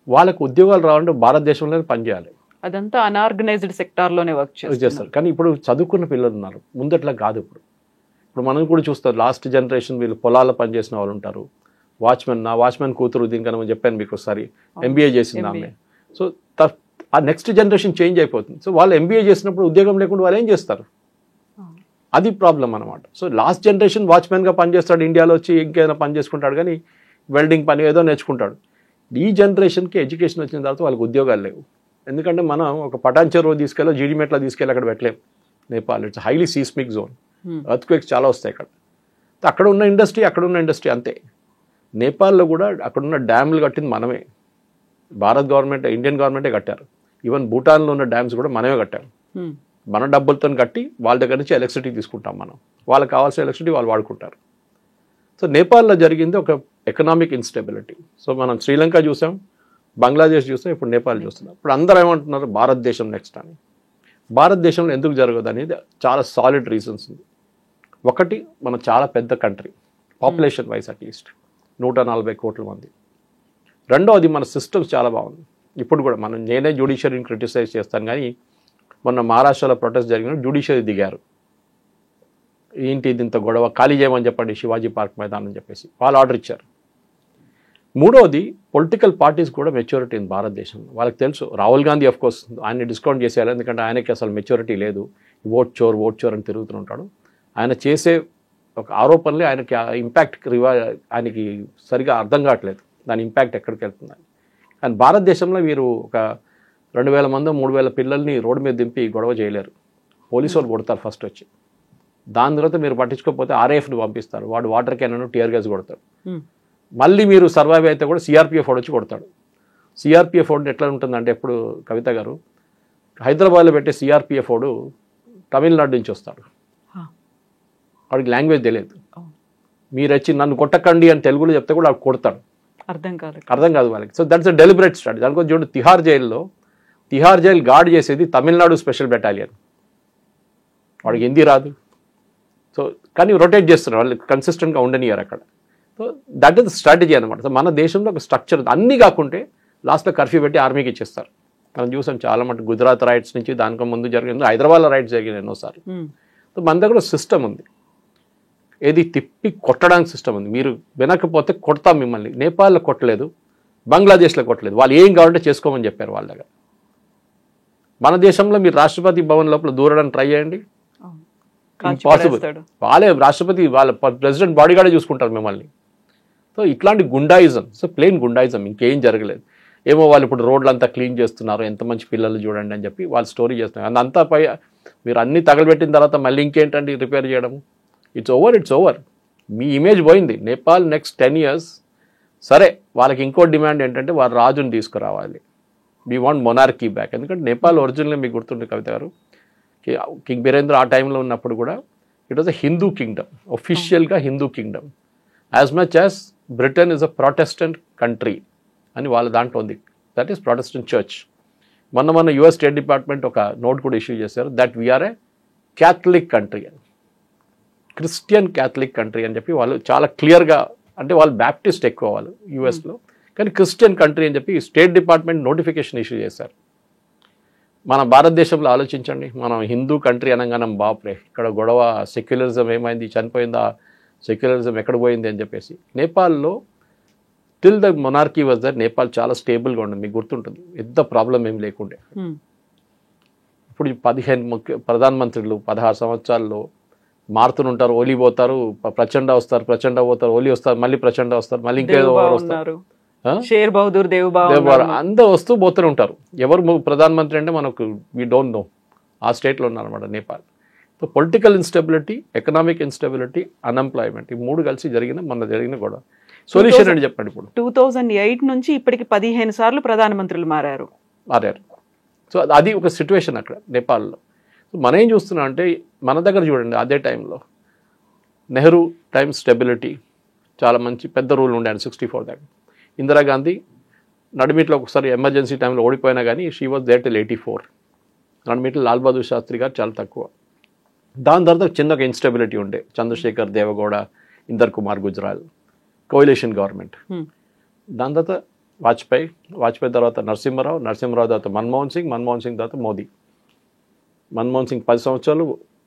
వాళ్ళకు ఉద్యోగాలు రావాలంటే భారతదేశంలోనే పనిచేయాలి. అదంతా అన్ఆర్గనైజ్డ్ సెక్టార్లోనే వర్క్ చేస్తారు. కానీ ఇప్పుడు చదువుకున్న పిల్లలు ఉన్నారు, ముందట్లా కాదు. ఇప్పుడు మనం కూడా చూస్తాం, లాస్ట్ జనరేషన్ వీళ్ళు పొలాల్లో పనిచేసిన వాళ్ళు ఉంటారు. వాచ్మెన్ కూతురు, దీనికన్నా మనం చెప్పాను మీకు ఒకసారి, ఎంబీఏ చేసింది ఆమె. సో ఆ నెక్స్ట్ జనరేషన్ చేంజ్ అయిపోతుంది. సో వాళ్ళు ఎంబీఏ చేసినప్పుడు ఉద్యోగం లేకుండా వాళ్ళు ఏం చేస్తారు? అది ప్రాబ్లం అనమాట. సో లాస్ట్ జనరేషన్ వాచ్మెన్గా పనిచేస్తాడు, ఇండియాలో వచ్చి ఇంకేదైనా పని చేసుకుంటాడు, కానీ వెల్డింగ్ పని ఏదో నేర్చుకుంటాడు. ఈ జనరేషన్కి ఎడ్యుకేషన్ వచ్చిన తర్వాత వాళ్ళకి ఉద్యోగాలు లేవు. ఎందుకంటే మనం ఒక పటాన్ చెరువు తీసుకెళ్ళి జీడిమెట్లా తీసుకెళ్ళి అక్కడ పెట్టలేం. Nepal it's highly seismic zone, earthquakes చాలా వస్తాయి అక్కడ. అక్కడ ఉన్న ఇండస్ట్రీ అంతే. నేపాల్లో కూడా అక్కడున్న డ్యామ్లు కట్టింది మనమే, భారత్ గవర్నమెంట్, ఇండియన్ గవర్నమెంటే కట్టారు. ఈవెన్ భూటాన్లో ఉన్న డ్యామ్స్ కూడా మనమే కట్టాము. మన డబ్బులతో కట్టి వాళ్ళ దగ్గర నుంచి ఎలక్ట్రిసిటీ తీసుకుంటాం మనం, వాళ్ళకి కావాల్సిన ఎలక్ట్రిసిటీ వాళ్ళు వాడుకుంటారు. సో నేపాల్లో జరిగింది ఒక ఎకనామిక్ ఇన్స్టెబిలిటీ. సో మనం శ్రీలంక చూసాం, బంగ్లాదేశ్ చూసాం, ఇప్పుడు నేపాల్ చూస్తున్నాం. ఇప్పుడు అందరూ ఏమంటున్నారు భారతదేశం నెక్స్ట్ అని. భారతదేశంలో ఎందుకు జరగదు అనేది చాలా సాలిడ్ రీజన్స్ ఉంది. ఒకటి, మనం చాలా పెద్ద కంట్రీ, పాపులేషన్ వైజ్ అట్లీస్ట్ 140 కోట్ల మంది. రెండోది, మన సిస్టమ్స్ చాలా బాగుంది. ఇప్పుడు కూడా నేనే జ్యుడిషియరీని క్రిటిసైజ్ చేస్తాను, కానీ మొన్న మహారాష్ట్రలో ప్రొటెస్ట్ జరిగిన జ్యుడిషియరీ దిగారు. ఏంటి ఇది ఇంత గొడవ, ఖాళీ చేయమని చెప్పండి శివాజీ పార్క్ మైదానం అని చెప్పేసి వాళ్ళు ఆర్డర్ ఇచ్చారు. మూడోది, పొలిటికల్ పార్టీస్ కూడా మెచ్యూరిటీ ఉంది భారతదేశంలో. వాళ్ళకి తెలుసు, రాహుల్ గాంధీ ఆఫ్ కోర్స్ ఆయన్ని డిస్కౌంట్ చేసేయాలి, ఎందుకంటే ఆయనకి అసలు మెచ్యూరిటీ లేదు, ఓట్ చోర్ అని తిరుగుతుంటాడు. ఆయన చేసే ఒక ఆరోపణలే ఆయనకి ఇంపాక్ట్ ఆయనకి సరిగా అర్థం కావట్లేదు, దాని ఇంపాక్ట్ ఎక్కడికి వెళ్తుందని. కానీ భారతదేశంలో వీరు ఒక 2000 మందో 3000 పిల్లల్ని రోడ్డు మీద దింపి గొడవ చేయలేరు. పోలీసు వాళ్ళు కొడతారు ఫస్ట్ వచ్చి, దాని తర్వాత మీరు పట్టించుకోకపోతే ఆర్ఏఎఫ్ని పంపిస్తారు, వాడు వాటర్ క్యానన్ టీయర్ గ్యాస్ కొడతాడు. మళ్ళీ మీరు సర్వైవ్ అయితే కూడా సిఆర్పిఎఫ్ వాడు వచ్చి కొడతాడు. సిఆర్పిఎఫ్ వాడు ఎట్లా ఉంటుందంటే, ఎప్పుడు కవిత గారు హైదరాబాద్లో పెట్టే సిఆర్పిఎఫ్ వాడు తమిళనాడు నుంచి వస్తాడు, వాడికి లాంగ్వేజ్ తెలియదు. మీరు వచ్చి నన్ను కొట్టకండి అని తెలుగులో చెప్తే కూడా వాడు కొడతాడు, అర్థం కాదు వాళ్ళకి. So that's a deliberate strategy. దానికోసం చూడండి, తిహార్ జైల్ గార్డ్ చేసేది తమిళనాడు స్పెషల్ బెటాలియన్, వాడికి హిందీ రాదు. సో కానీ రొటేట్ చేస్తున్నారు వాళ్ళు, కన్సిస్టెంట్గా ఉండనియర్ అక్కడ. సో దట్ ఇస్ స్ట్రాటజీ అనమాట. సో మన దేశంలో ఒక స్ట్రక్చర్ అన్నీ కాకుంటే లాస్ట్లో కర్ఫ్యూ పెట్టి ఆర్మీకి ఇచ్చేస్తారు. మనం చూసాం చాలా మటుకు గుజరాత్ రైట్స్ నుంచి దానికి ముందు జరిగింది, హైదరాబాద్లో రైట్స్ జరిగినాయి ఎన్నోసార్లు. సో మన దగ్గర సిస్టమ్ ఉంది, ఏది తిప్పి కొట్టడానికి సిస్టమ్ ఉంది. మీరు వినకపోతే కొడతాం మిమ్మల్ని. నేపాల్లో కొట్టలేదు, బంగ్లాదేశ్లో కొట్టలేదు, వాళ్ళు ఏం కావాలంటే చేసుకోమని చెప్పారు వాళ్ళ దగ్గర. మన దేశంలో మీరు రాష్ట్రపతి భవన్ లోపల దూరడానికి ట్రై చేయండి, ఇంపాసిబుల్. వాళ్ళే రాష్ట్రపతి, వాళ్ళ ప్రెసిడెంట్ బాడీగార్డే చూసుకుంటారు మిమ్మల్ని. సో ఇట్లాంటి గుండాయిజం, సో ప్లెయిన్ గుండాయిజం, ఇంకేం జరగలేదు. ఏమో వాళ్ళు ఇప్పుడు రోడ్లు అంతా క్లీన్ చేస్తున్నారు, ఎంత మంచి పిల్లలు చూడండి అని చెప్పి వాళ్ళు స్టోరీ చేస్తున్నారు. అంతా పై మీరు అన్ని తగలబెట్టిన తర్వాత మళ్ళీ ఇంకేంటండి రిపేర్ చేయడము? It's over. మీ ఇమేజ్ పోయింది. నేపాల్ నెక్స్ట్ 10 years, సరే వాళ్ళకి ఇంకో డిమాండ్ ఏంటంటే వారు రాజుని తీసుకురావాలి, వీ వాంట్ మొనార్కీ బ్యాక్. ఎందుకంటే నేపాల్ ఒరిజినల్గా మీకు గుర్తుండే కవిత గారు, కింగ్ బీరేంద్ర ఆ టైంలో ఉన్నప్పుడు కూడా it was a Hindu kingdom, ఒఫిషియల్గా Hindu kingdom, as much as Britain is a Protestant country అని వాళ్ళ దాంట్లో ఉంది. That is Protestant church. మొన్న యుఎస్ స్టేట్ డిపార్ట్మెంట్ ఒక నోట్ కూడా ఇష్యూ చేశారు, that we're a Catholic country అని, క్రిస్టియన్ క్యాథలిక్ కంట్రీ అని చెప్పి వాళ్ళు చాలా క్లియర్గా, అంటే వాళ్ళు బ్యాప్టిస్ట్ ఎక్కువ వాళ్ళు యూఎస్లో, కానీ క్రిస్టియన్ కంట్రీ అని చెప్పి స్టేట్ డిపార్ట్మెంట్ నోటిఫికేషన్ ఇష్యూ చేశారు. మన భారతదేశంలో ఆలోచించండి, మనం హిందూ కంట్రీ అనగానే బాప్రే ఇక్కడ గొడవ, సెక్యులరిజం ఏమైంది, చనిపోయిందా, సెక్యులరిజం ఎక్కడ పోయింది అని చెప్పేసి. నేపాల్లో till the monarchy was there, Nepal చాలా స్టేబుల్గా ఉండదు, మీకు గుర్తుంటుంది, పెద్ద ప్రాబ్లం ఏం లేకుండే. ఇప్పుడు 15 ప్రధానమంత్రులు 16 సంవత్సరాల్లో మారుతుంటారు, ఓలీ పోతారు, ప్రచండ వస్తారు, ప్రచండ పోతారు, ఓలీ వస్తారు, మళ్ళీ ప్రచండ వస్తారు, మళ్ళీ ఇంకేదో వస్తారు, షేర్ బహదూర్, అందరూ వస్తూ పోతూనే ఉంటారు. ఎవరు ప్రధానమంత్రి అంటే మనకు వీ డోంట్ నో. ఆ స్టేట్లో ఉన్నారన్నమాట Nepal. So political instability, economic instability, unemployment, ఈ 3 కలిసి మొన్న జరిగిన గొడవ. సొల్యూషన్ అని చెప్పండి. ఇప్పుడు 2008 నుంచి ఇప్పటికి 15 సార్లు ప్రధానమంత్రులు మారారు. సో అది ఒక సిచ్యువేషన్ అక్కడ నేపాల్లో. సో మనం ఏం చూస్తున్నాం అంటే, మన దగ్గర చూడండి, అదే టైంలో నెహ్రూ టైం స్టెబిలిటీ చాలా మంచి పెద్ద రూల్ ఉండే 64 దాకా. ఇందిరాగాంధీ నడిమిట్లో ఒకసారి ఎమర్జెన్సీ టైంలో ఓడిపోయినా కానీ షీ వాజ్ దేర్ టిల్ 84. నడిమిట్లో లాల్ బహదూర్ శాస్త్రి గారు చాలా తక్కువ. దాని తర్వాత చిన్న ఇన్స్టెబిలిటీ ఉండే, చంద్రశేఖర్, దేవగౌడ, ఇందర్ కుమార్ గుజ్రాల్, కోయిలేషన్ గవర్నమెంట్. దాని తర్వాత వాజ్పేయి తర్వాత నరసింహరావు తర్వాత మన్మోహన్ సింగ్ తర్వాత మోదీ. మన్మోహన్ సింగ్ 10 సంవత్సరాలు,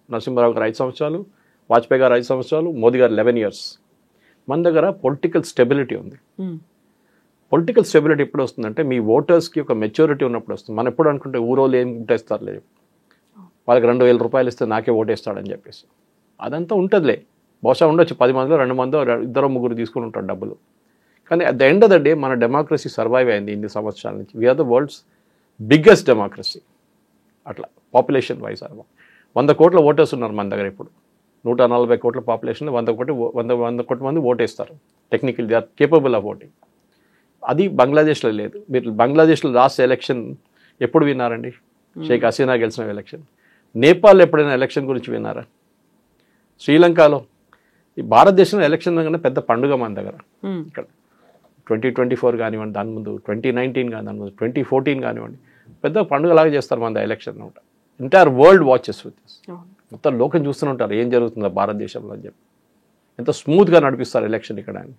నరసింహరావు గారు 5 సంవత్సరాలు, వాజ్పేయి గారు 5 సంవత్సరాలు, మోదీ గారు 11 years. మన దగ్గర పొలిటికల్ స్టెబిలిటీ ఉంది. పొలిటికల్ స్టెబిలిటీ ఎప్పుడు వస్తుందంటే మీ ఓటర్స్కి ఒక మెచ్యూరిటీ ఉన్నప్పుడు వస్తుంది. మనం ఎప్పుడు అనుకుంటే ఊరోళ్ళు ఏం ఓటేస్తారు లేదు, వాళ్ళకి 2,000 రూపాయలు ఇస్తే నాకే ఓటేస్తాడని చెప్పేసి అదంతా ఉంటుందిలే. బహుశా ఉండొచ్చు 10 మందిలో 2 మందో 2-3 తీసుకుని ఉంటారు డబ్బులు. కానీ at the end of the day మన డెమోక్రసీ సర్వైవ్ అయింది ఇన్ని సంవత్సరాల నుంచి. We are the world's biggest democracy. అట్లా పాపులేషన్ వైజ్ 100 కోట్ల ఓటర్స్ ఉన్నారు మన దగ్గర. ఇప్పుడు 140 కోట్ల పాపులేషన్ 100 కోట్ల మంది ఓటేస్తారు. Technical they are capable of voting. అది బంగ్లాదేశ్లో లేదు. మీరు బంగ్లాదేశ్లో లాస్ట్ ఎలక్షన్ ఎప్పుడు విన్నారండి? షేక్ హసీనా గెలిచిన ఎలక్షన్. నేపాల్ ఎప్పుడైనా ఎలక్షన్ గురించి విన్నారా? శ్రీలంకలో ఈ భారతదేశంలో ఎలక్షన్ కన్నా పెద్ద పండుగ మన దగ్గర. ఇక్కడ 2024 కానివ్వండి, దాని ముందు 2019 కానీ, దాని ముందు 2014 కానివ్వండి, పెద్ద పండుగలాగా చేస్తారు మన ఎలక్షన్ అనమాట. Entire world watches with this. మొత్తం లోకం చూస్తూనే ఉంటారు ఏం జరుగుతుందో భారతదేశంలో అని చెప్పి. ఎంత స్మూత్గా నడిపిస్తారు ఎలక్షన్ ఇక్కడ అని.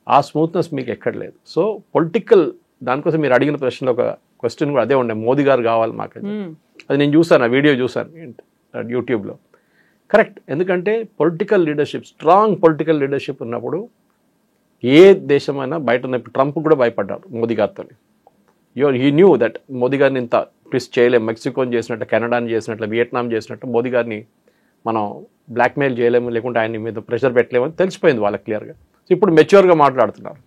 ఆ స్మూత్నెస్ మీకు ఎక్కడ లేదు. సో పొలిటికల్ దానికోసం మీరు అడిగిన ప్రశ్నలో ఒక క్వశ్చన్ కూడా అదే ఉండే, మోదీ గారు కావాలి మాకు. అది నేను చూసాను, ఆ వీడియో చూసాను యూట్యూబ్లో. కరెక్ట్. ఎందుకంటే political leadership, strong political leadership ఉన్నప్పుడు ఏ దేశమైనా బయట ఉన్నప్పుడు ట్రంప్ కూడా భయపడ్డారు మోదీ గారితో. హీ న్యూ దట్ మోదీ గారిని ఇంత ట్విస్ట్ చేయలేము, మెక్సికోని చేసినట్టు, కెనడాని చేసినట్లు, వియట్నాం చేసినట్టు మోదీ గారిని మనం బ్లాక్మెయిల్ చేయలేము, లేకుంటే ఆయన మీద ప్రెషర్ పెట్టలేము అని తెలిసిపోయింది వాళ్ళకి క్లియర్గా. సో ఇప్పుడు మెచ్యూర్గా మాట్లాడుతున్నారు.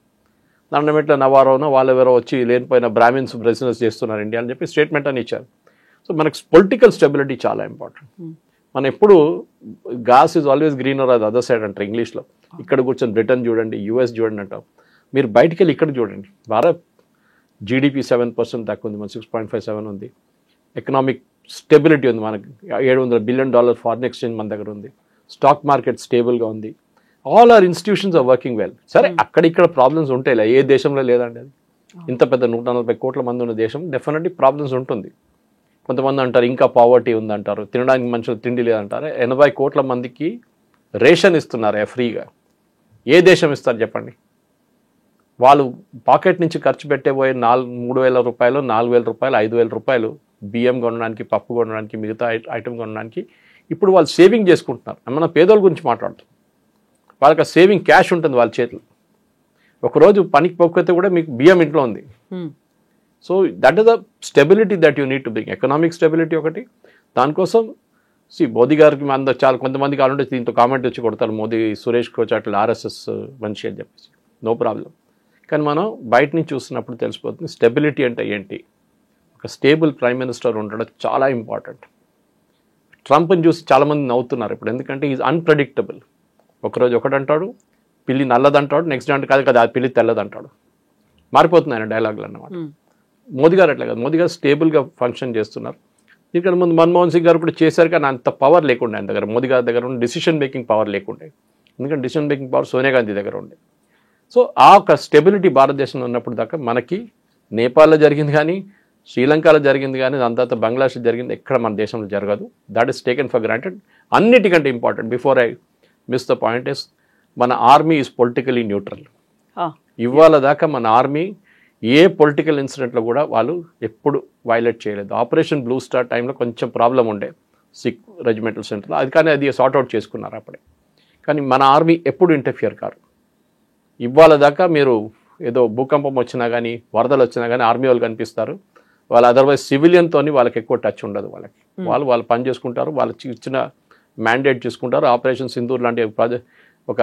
దండమెట్ల నవారోనో వాళ్ళెవరో వచ్చి లేనిపోయిన బ్రాహ్మిన్స్ బిజినెస్ చేస్తున్నారు ఇండియా అని చెప్పి స్టేట్మెంట్ అని ఇచ్చారు. సో మనకు పొలిటికల్ స్టెబిలిటీ చాలా ఇంపార్టెంట్. మనం ఎప్పుడు గ్రాస్ ఈజ్ ఆల్వేస్ గ్రీనర్ అది అదర్ సైడ్ అంటారు ఇంగ్లీష్లో. ఇక్కడ కూర్చొని బ్రిటన్ చూడండి, యూఎస్ చూడండి అంటాం. మీరు బయటికి వెళ్ళి ఇక్కడ చూడండి. భారత్ జీడిపి 7% దాకా ఉంది, మన 6.57 ఉంది. ఎకనామిక్ స్టెబిలిటీ ఉంది, మనకి $700 బిలియన్ ఫారిన్ ఎక్స్చేంజ్ మన దగ్గర ఉంది. స్టాక్ మార్కెట్ స్టేబుల్గా ఉంది. All our institutions are working well. సరే అక్కడిక్కడ ప్రాబ్లమ్స్ ఉంటాయి, ఏ దేశంలో లేదండి అది. ఇంత పెద్ద 140 కోట్ల మంది ఉన్న దేశం డెఫినెట్లీ ప్రాబ్లమ్స్ ఉంటుంది. కొంతమంది అంటారు ఇంకా పావర్టీ ఉందంటారు, తినడానికి మనుషులు తిండి లేదంటారు. 80 కోట్ల మందికి రేషన్ ఇస్తున్నారు ఫ్రీగా. ఏ దేశం ఇస్తారు చెప్పండి? వాళ్ళు పాకెట్ నుంచి ఖర్చు పెట్టేపోయే 3,000 రూపాయలు, 4,000 రూపాయలు, 5,000 రూపాయలు బియ్యం కొనడానికి, పప్పు కొనడానికి, మిగతా ఐటమ్ కొనడానికి ఇప్పుడు వాళ్ళు సేవింగ్ చేసుకుంటున్నారు. మన పేదోళ్ళ గురించి మాట్లాడుతాం. వాళ్ళకి ఆ సేవింగ్ క్యాష్ ఉంటుంది వాళ్ళ చేతిలో. ఒకరోజు పనికి పోకపోతే కూడా మీకు బియ్యం ఇంట్లో ఉంది. So that is the stability that you need to bring. Economic stability ఒకటి. దానికోసం మోదీ గారికి అందరూ చాలా కొంతమంది కావాలంటే దీంతో కామెంట్ వచ్చి కొడతారు, మోదీ సురేష్ కోచాట్లు ఆర్ఎస్ఎస్ మనిషి అని చెప్పేసి. No problem. కానీ మనం బయట నుంచి చూస్తున్నప్పుడు తెలిసిపోతుంది స్టెబిలిటీ అంటే ఏంటి. ఒక స్టేబుల్ ప్రైమ్ మినిస్టర్ ఉండడం చాలా ఇంపార్టెంట్. ట్రంప్ని చూసి చాలామంది నవ్వుతున్నారు ఇప్పుడు, ఎందుకంటే ఈజ్ అన్ప్రెడిక్టబుల్. ఒకరోజు ఒకటంటాడు, పిల్లి నల్లదంటాడు, నెక్స్ట్ అంటే కాదు కదా పిల్లి తెల్లదంటాడు. మారిపోతుంది ఆయన డైలాగులు అన్నమాట. మోదీ గారు అట్లా కాదు. మోదీ గారు స్టేబుల్గా ఫంక్షన్ చేస్తున్నారు. ఇక్కడ ముందు మన్మోహన్ సింగ్ గారు కూడా చేశారు, కానీ అంత పవర్ లేకుండే ఆయన దగ్గర. మోదీ గారి దగ్గర ఉండే డిసిషన్ మేకింగ్ పవర్ లేకుండే, ఎందుకంటే decision making power Sonia Gandhi దగ్గర ఉండే. సో ఆ ఒక స్టెబిలిటీ భారతదేశంలో ఉన్నప్పుడు దాకా మనకి నేపాల్లో జరిగింది కానీ, శ్రీలంకలో జరిగింది కానీ, దాని తర్వాత బంగ్లాదేశ్లో జరిగింది, ఎక్కడ మన దేశంలో జరగదు. That is taken for granted. అన్నిటికంటే important, before I miss the point is, మన ఆర్మీ ఈజ్ పొలిటికలీ న్యూట్రల్. ఇవాళ దాకా మన ఆర్మీ ఏ పొలిటికల్ ఇన్సిడెంట్లో కూడా వాళ్ళు ఎప్పుడు వైలేట్ చేయలేదు. ఆపరేషన్ బ్లూ స్టార్ టైంలో కొంచెం ప్రాబ్లం ఉండే సిక్ రెజిమెంటల్ సెంటర్లో, అది కానీ అది సార్ట్అవుట్ చేసుకున్నారు అప్పుడే. కానీ మన ఆర్మీ ఎప్పుడు ఇంటర్ఫియర్ కారు. ఇవాళ దాకా మీరు ఏదో భూకంపం వచ్చినా కానీ, వరదలు వచ్చినా కానీ ఆర్మీ వాళ్ళు కనిపిస్తారు. వాళ్ళు అదర్వైజ్ సివిలియన్తో వాళ్ళకి ఎక్కువ టచ్ ఉండదు. వాళ్ళు పని చేసుకుంటారు, వాళ్ళకి ఇచ్చిన మ్యాండేట్ చూసుకుంటారు. ఆపరేషన్ సింధూర్ లాంటి ఒక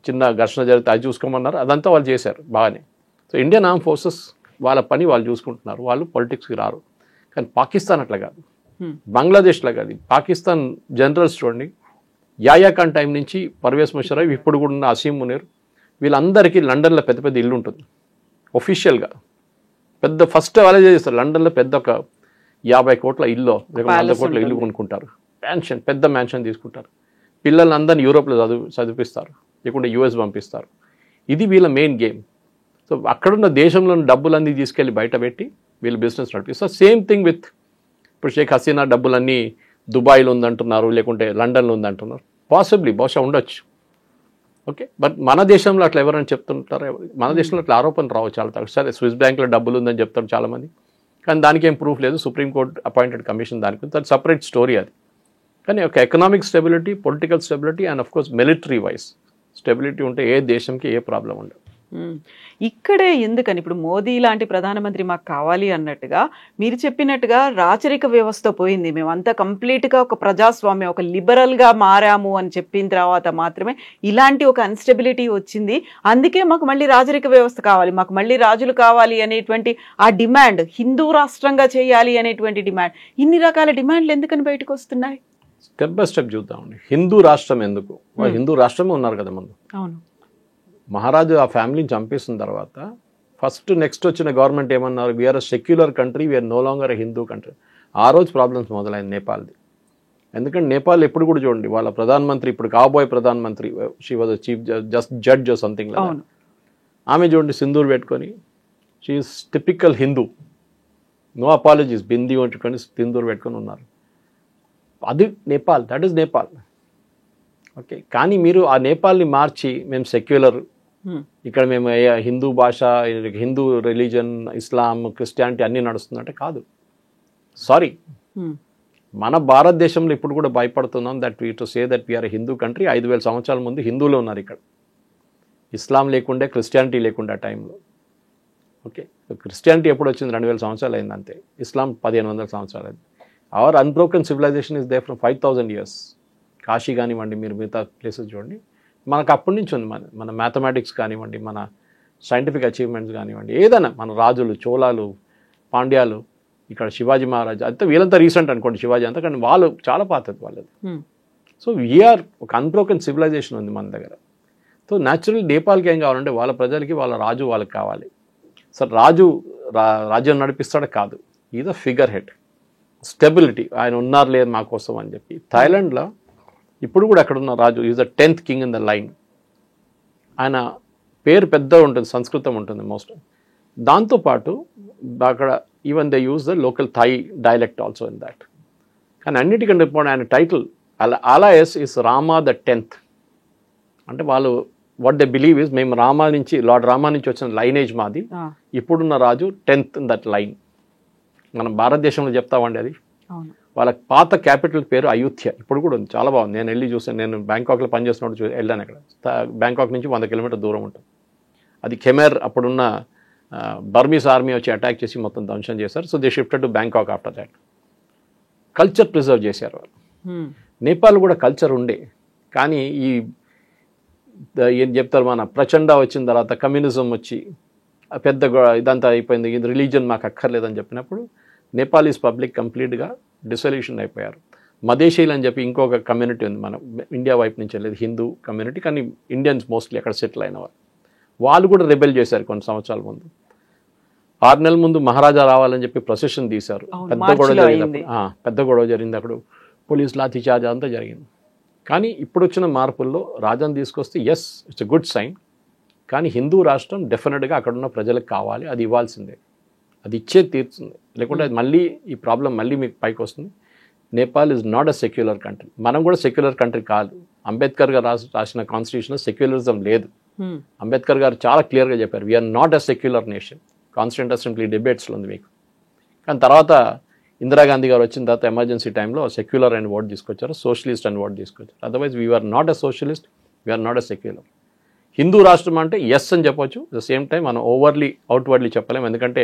చిన్న ఘర్షణ జరిగితే అది చూసుకోమన్నారు, అదంతా వాళ్ళు చేశారు బాగానే. సో ఇండియన్ ఆర్మ్ ఫోర్సెస్ వాళ్ళ పని వాళ్ళు చూసుకుంటున్నారు, వాళ్ళు పొలిటిక్స్కి రారు. కానీ పాకిస్తాన్ అట్లా కాదు, బంగ్లాదేశ్లో కాదు. పాకిస్తాన్ జనరల్స్ చూడండి, యాయా ఖాన్ టైం నుంచి పర్వేజ్ ముషర్రఫ్, ఇప్పుడు కూడా ఉన్న అసీం మునీర్, వీళ్ళందరికీ లండన్లో పెద్ద పెద్ద ఇల్లు ఉంటుంది ఒఫీషియల్గా. పెద్ద ఫస్ట్ వాళ్ళే చేస్తారు లండన్లో, పెద్ద ఒక 50 కోట్ల ఇల్లు, 100 కోట్ల ఇల్లు కొనుక్కుంటారు. మ్యాన్షన్, పెద్ద మ్యాన్షన్ తీసుకుంటారు. పిల్లలందరినీ యూరోప్లో చదివిపిస్తారు, లేకుంటే యూఎస్ పంపిస్తారు. ఇది వీళ్ళ మెయిన్ గేమ్. సో అక్కడున్న దేశంలోని డబ్బులన్నీ తీసుకెళ్ళి బయట పెట్టి వీళ్ళు బిజినెస్ నడిపిస్తారు. సేమ్ థింగ్ విత్ ఇప్పుడు షేక్ హసీనా డబ్బులన్నీ దుబాయ్లో ఉందంటున్నారు, లేకుంటే లండన్లో ఉందంటున్నారు. పాసిబ్లీ బహుశా ఉండొచ్చు. ఓకే, బట్ మన దేశంలో అట్లా ఎవరైనా చెప్తుంటారు? మన దేశంలో అట్లా ఆరోపణ రావు చాలా తక్కువ. సరే, స్విస్ బ్యాంక్లో డబ్బులు ఉందని చెప్తారు చాలామంది, కానీ దానికి ఏం ప్రూఫ్ లేదు. సుప్రీంకోర్టు అపాయింటెడ్ కమిషన్ దానికి అది సపరేట్ స్టోరీ అది. కానీ ఒక economic stability, political stability and of course military wise stability ఉంటే ఏ దేశంకి ఏ ప్రాబ్లం ఉండదు. ఇక్కడే ఎందుకని ఇప్పుడు మోదీ లాంటి ప్రధానమంత్రి మాకు కావాలి అన్నట్టుగా మీరు చెప్పినట్టుగా రాచరిక వ్యవస్థ పోయింది, మేమంతా కంప్లీట్గా ఒక ప్రజాస్వామ్యం, ఒక లిబరల్గా మారాము అని చెప్పిన తర్వాత మాత్రమే ఇలాంటి ఒక అన్స్టెబిలిటీ వచ్చింది. అందుకే మాకు మళ్ళీ రాచరిక వ్యవస్థ కావాలి, మాకు మళ్ళీ రాజులు కావాలి అనేటువంటి ఆ డిమాండ్, హిందూ రాష్ట్రంగా చేయాలి అనేటువంటి డిమాండ్, ఇన్ని రకాల డిమాండ్లు ఎందుకని బయటకు వస్తున్నాయి? స్టెప్ బై స్టెప్ చూద్దామండి. హిందూ రాష్ట్రం ఎందుకు? హిందూ రాష్ట్రమే ఉన్నారు కదా ముందు. అవును, మహారాజు ఆ ఫ్యామిలీని చంపేసిన తర్వాత ఫస్ట్ నెక్స్ట్ వచ్చిన గవర్నమెంట్ ఏమన్నారు? We are a secular country, we are no longer a Hindu country. ఆ రోజు ప్రాబ్లమ్స్ మొదలైంది నేపాల్ది. ఎందుకంటే నేపాల్ ఎప్పుడు కూడా చూడండి, వాళ్ళ ప్రధానమంత్రి, ఇప్పుడు కాబోయే ప్రధానమంత్రి, she was chief judge something like that. ఆమె చూడండి సింధూర్ పెట్టుకొని, she is typical Hindu, no apologies, bindi పెట్టుకొని సింధూర్ పెట్టుకొని ఉన్నారు. అది Nepal, that is Nepal. Okay, కానీ మీరు ఆ నేపాల్ని మార్చి మేము సెక్యులర్, ఇక్కడ మేము హిందూ భాష, హిందూ రిలీజన్, ఇస్లాం, క్రిస్టియానిటీ అన్నీ నడుస్తుందంటే కాదు. సారీ, మన భారతదేశంలో ఇప్పుడు కూడా భయపడుతున్నాం that we to say that we're Hindu country. 5,000 సంవత్సరాల ముందు హిందువులు ఉన్నారు ఇక్కడ, ఇస్లాం లేకుండే, క్రిస్టియానిటీ లేకుండే ఆ టైంలో. ఓకే, క్రిస్టియానిటీ ఎప్పుడు వచ్చింది? 2,000 సంవత్సరాలు అయింది అంతే. ఇస్లాం 1,500 సంవత్సరాలు అయింది. Our unbroken civilisation is there from 5,000 years. Kashi కానివ్వండి, మీరు మిగతా ప్లేసెస్ చూడండి, మనకు అప్పటి నుంచి ఉంది. మన మ్యాథమెటిక్స్ కానివ్వండి, మన సైంటిఫిక్ అచీవ్మెంట్స్ కానివ్వండి, ఏదైనా మన రాజులు, చోళాలు, పాండ్యాలు, ఇక్కడ శివాజీ మహారాజ్ అంతా వీళ్ళంతా రీసెంట్ అనుకోండి, శివాజీ అంతా, కానీ వాళ్ళు చాలా పాతది వాళ్ళది. సో వీఆర్ ఒక అన్బ్రోకెన్ సివిలైజేషన్ ఉంది మన దగ్గర. సో న్యాచురల్ నేపాల్కి ఏం కావాలంటే వాళ్ళ ప్రజలకి వాళ్ళ రాజు వాళ్ళకి కావాలి. సార్ రాజు రాజ్యం నడిపిస్తాడు కాదు, is a figure head, stability, ఆయన ఉన్నారు లేదు మా కోసం అని చెప్పి. థాయిలాండ్లో ఇప్పుడు కూడా అక్కడ ఉన్న రాజు is the 10th king in the line. ఆయన పేరు పెద్దగా ఉంటుంది, సంస్కృతం ఉంటుంది మోస్ట్. దాంతోపాటు అక్కడ even they use the local Thai dialect also in that. కానీ అన్నిటికంటే ఇప్పుడు ఆయన title alias is Rama the 10th. అంటే వాళ్ళు వాట్ దే బిలీవ్ ఇస్, మేము రామా నుంచి, లార్డ్ రామా నుంచి వచ్చిన లైనేజ్ మాది, ఇప్పుడున్న రాజు 10th ఇన్ దట్ లైన్. మనం భారతదేశంలో చెప్తామండి అది. వాళ్ళ పాత క్యాపిటల్ పేరు అయోధ్య, ఇప్పుడు కూడా ఉంది, చాలా బాగుంది. నేను వెళ్ళి చూసాను, నేను బ్యాంకాక్లో పనిచేస్తున్నప్పుడు వెళ్ళాను. అక్కడ బ్యాంకాక్ నుంచి 100 కిలోమీటర్ దూరం ఉంటుంది. అది ఖెమెర్, అప్పుడున్న బర్మీస్ ఆర్మీ వచ్చి అటాక్ చేసి మొత్తం ధ్వంసం చేశారు. So they shifted to Bangkok after that. Culture preserve చేశారు వాళ్ళు. నేపాల్ కూడా కల్చర్ ఉండే, కానీ ఈ ఏం చెప్తారు, మన ప్రచండ వచ్చిన తర్వాత కమ్యూనిజం వచ్చి పెద్ద ఇదంతా అయిపోయింది, ఇది రిలీజన్ మాకు అక్కర్లేదని చెప్పినప్పుడు నేపాలీస్ పబ్లిక్ కంప్లీట్గా డిసొల్యూషన్ అయిపోయారు. మదేశీలు అని చెప్పి ఇంకొక కమ్యూనిటీ ఉంది మన ఇండియా వైపు నుంచి వెళ్ళేది, హిందూ కమ్యూనిటీ, కానీ ఇండియన్స్ మోస్ట్లీ అక్కడ సెటిల్ అయిన వాళ్ళు కూడా రెబెల్ చేశారు కొన్ని సంవత్సరాల ముందు. 6 నెలల ముందు మహారాజా రావాలని చెప్పి ప్రొసెషన్ తీశారు, పెద్ద గొడవ జరిగింది అక్కడ, పోలీస్ లాఠీ చార్జ్ అంతా జరిగింది. కానీ ఇప్పుడు వచ్చిన మార్పుల్లో రాజాను తీసుకొస్తే yes, it's a good sign. కానీ హిందూ రాష్ట్రం డెఫినెట్గా అక్కడున్న ప్రజలకు కావాలి, అది ఇవ్వాల్సిందే, అది ఇచ్చే తీరుతుంది. లేకుంటే అది మళ్ళీ ఈ ప్రాబ్లం మళ్ళీ మీకు పైకి వస్తుంది. Nepal is not a secular country, మనం కూడా సెక్యులర్ కంట్రీ కాదు. అంబేద్కర్ గారు రాసిన కాన్స్టిట్యూషన్లో సెక్యులరిజం లేదు. అంబేద్కర్ గారు చాలా క్లియర్గా చెప్పారు, we're not a secular nation. Constituent assembly డిబేట్స్లో ఉంది మీకు. కానీ తర్వాత ఇందిరాగాంధీ గారు వచ్చిన తర్వాత ఎమర్జెన్సీ టైంలో సెక్యులర్ అని వర్డ్ తీసుకొచ్చారు, సోషలిస్ట్ అని వర్డ్ తీసుకొచ్చారు. Otherwise we are not a socialist, we are not a secular. Hindu రాష్ట్రం అంటే ఎస్ అని చెప్పొచ్చు, ద సేమ్ టైం మనం ఓవర్లీ అవుట్వర్డ్లీ చెప్పలేము. ఎందుకంటే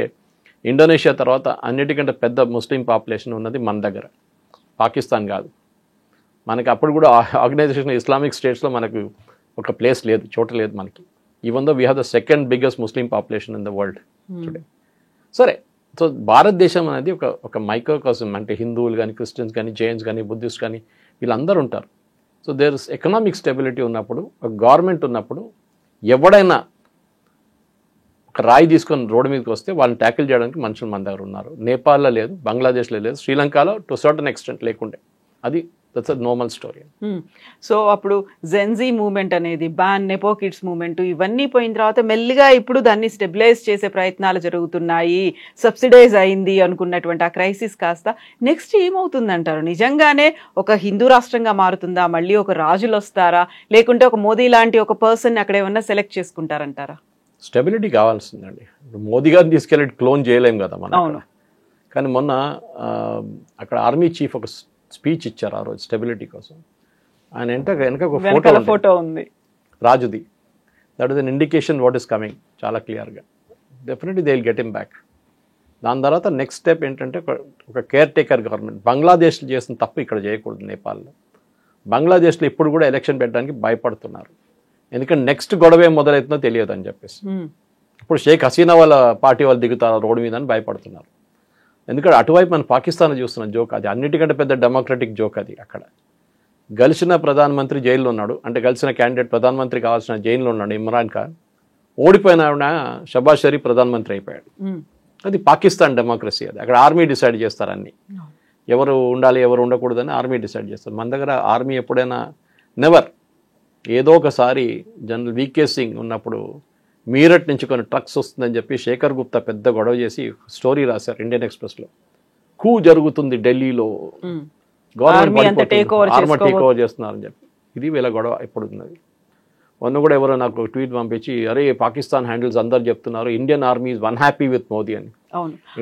ఇండోనేషియా తర్వాత అన్నిటికంటే పెద్ద ముస్లిం పాపులేషన్ ఉన్నది మన దగ్గర, పాకిస్తాన్ కాదు. మనకి అప్పుడు కూడా ఆర్గనైజేషన్ ఇస్లామిక్ స్టేట్స్లో మనకు ఒక ప్లేస్ లేదు, చోట లేదు మనకి. Even though we have the second biggest Muslim population in the world today. సరే, సో భారతదేశం అనేది ఒక మైక్రోకాసం, అంటే హిందువులు కానీ, క్రిస్టియన్స్ కానీ, జైన్స్ కానీ, బుద్ధిస్ట్ కానీ, వీళ్ళందరూ ఉంటారు. So there is economic stability ఉన్నప్పుడు, ఒక గవర్నమెంట్ ఉన్నప్పుడు, ఎవడైనా ఒక రాయి తీసుకొని రోడ్డు మీదకి వస్తే వాళ్ళని ట్యాకిల్ చేయడానికి మనుషులు మన దగ్గర ఉన్నారు. నేపాల్లో లేదు, బంగ్లాదేశ్లో లేదు, శ్రీలంకలో టు సర్టన్ ఎక్స్టెంట్ లేకుండే. అది that's a normal story. So అప్పుడు జెన్జీ మూవ్మెంట్ అనేది బ్యాన్ నెపో కిడ్స్ మూవ్మెంట్ ఇవన్నీ పోయిన తర్వాత మెల్లిగా ఇప్పుడు దాన్ని స్టెబిలైజ్ చేసే ప్రయత్నాలు జరుగుతున్నాయి, సబ్సిడైజ్ అయింది అనుకున్నటువంటి ఆ క్రైసిస్ కాస్త నెక్స్ట్ ఏమవుతుంది అంటారు? నిజంగానే ఒక హిందూ రాష్ట్రంగా మారుతుందా, మళ్ళీ ఒక రాజులు వస్తారా, లేకుంటే ఒక మోదీ లాంటి ఒక పర్సన్ అక్కడ ఏమన్నా సెలెక్ట్ చేసుకుంటారంటారా? స్టెబిలిటీ కావాల్సిందండి. మోదీ గారిని తీసుకెళ్ళి క్లోన్ చేయలేం కదా మనం. కానీ మొన్న అక్కడ ఆర్మీ చీఫ్ ఒక స్పీచ్ ఇచ్చారు ఆ రోజు స్టెబిలిటీ కోసం. ఆయన వెనక ఒక ఫోటో ఉంది రాజుది. That is an indication what is coming చాలా క్లియర్గా. Definitely they will get him back. దాని తర్వాత నెక్స్ట్ స్టెప్ ఏంటంటే ఒక కేర్ టేకర్ గవర్నమెంట్. బంగ్లాదేశ్లో చేసిన తప్పు ఇక్కడ చేయకూడదు. నేపాల్లో, బంగ్లాదేశ్లో ఇప్పుడు కూడా ఎలక్షన్ పెట్టడానికి భయపడుతున్నారు. ఎందుకంటే నెక్స్ట్ గొడవ ఏం మొదలవుతుందో తెలియదు అని చెప్పేసి. ఇప్పుడు షేక్ హసీనా వాళ్ళ పార్టీ వాళ్ళు దిగుతారు రోడ్డు మీద అని భయపడుతున్నారు. ఎందుకంటే అటువైపు మన పాకిస్తాన్ చూస్తున్న జోక్ అది, అన్నిటికంటే పెద్ద డెమోక్రటిక్ జోక్ అది. అక్కడ గెలిచిన ప్రధానమంత్రి జైల్లో ఉన్నాడు, అంటే గెలిచిన క్యాండిడేట్ ప్రధానమంత్రి కావాల్సిన జైల్లో ఉన్నాడు ఇమ్రాన్ ఖాన్. ఓడిపోయిన ఆవిడ షబాజ్ షరీఫ్ ప్రధానమంత్రి అయిపోయాడు. అది పాకిస్తాన్ డెమోక్రసీ. అది అక్కడ ఆర్మీ డిసైడ్ చేస్తారు అన్ని, ఎవరు ఉండాలి ఎవరు ఉండకూడదని ఆర్మీ డిసైడ్ చేస్తారు. మన దగ్గర ఆర్మీ ఎప్పుడైనా నెవర్. ఏదో ఒకసారి జనరల్ వీకే సింగ్ ఉన్నప్పుడు మీరట్ నుంచి కొన్ని ట్రక్స్ వస్తుందని చెప్పి శేఖర్ గుప్తా పెద్ద గొడవ చేసి స్టోరీ రాశారు ఇండియన్ ఎక్స్ప్రెస్లో. కూ జరుగుతుంది ఢిల్లీలో, గవర్నమెంట్ టేక్ ఓవర్ చేస్తున్నారని చెప్పి. ఇది వీళ్ళ గొడవ ఇప్పుడు ఉన్నది. మొన్న కూడా ఎవరో నాకు ట్వీట్ పంపించి, అరే పాకిస్తాన్ హ్యాండిల్స్ అందరు చెప్తున్నారు Indian army is one happy with Modi అని.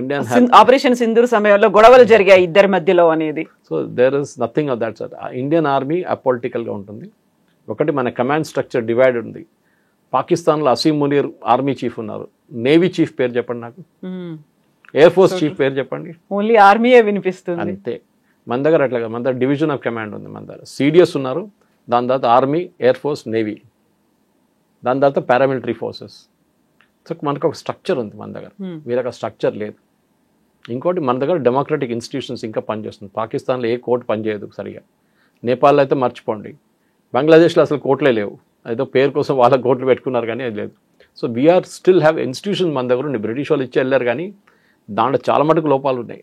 ఇండియన్ ఆపరేషన్ సింధూర్ సమయంలో గొడవలు జరిగాయి ఇద్దరి మధ్యలో అనేది. So there is nothing of that sir. Indian army అపొలిటికల్గా ఉంటుంది. ఒకటి మన కమాండ్ స్ట్రక్చర్ డివైడ్ ఉంది. పాకిస్తాన్లో అసీం మునీర్ ఆర్మీ చీఫ్ ఉన్నారు. నేవీ చీఫ్ పేరు చెప్పండి నాకు, ఎయిర్ ఫోర్స్ చీఫ్ పేరు చెప్పండి. ఓన్లీ ఆర్మీయే వినిపిస్తుంది అంతే. మన దగ్గర అట్లా, మన దగ్గర డివిజన్ ఆఫ్ కమాండ్ ఉంది. మన దగ్గర సిడిఎస్ ఉన్నారు, దాని తర్వాత ఆర్మీ, ఎయిర్ ఫోర్స్, నేవీ, దాని తర్వాత పారామిలిటరీ ఫోర్సెస్. సో మనకు ఒక స్ట్రక్చర్ ఉంది మన దగ్గర. వీళ్ళకి ఆ స్ట్రక్చర్ లేదు. ఇంకోటి మన దగ్గర డెమోక్రటిక్ ఇన్స్టిట్యూషన్స్ ఇంకా పనిచేస్తుంది. పాకిస్తాన్లో ఏ కోర్టు పనిచేయదు సరిగా. నేపాల్లో అయితే మర్చిపోండి. బంగ్లాదేశ్లో అసలు కోర్టులే లేవు. ఏదో పేరు కోసం వాళ్ళ కోర్టులు పెట్టుకున్నారు కానీ అది లేదు. So we are still have institution మన దగ్గర ఉండి. బ్రిటిష్ వాళ్ళు ఇచ్చి వెళ్ళారు కానీ దాంట్లో చాలా మటుకు లోపాలు ఉన్నాయి.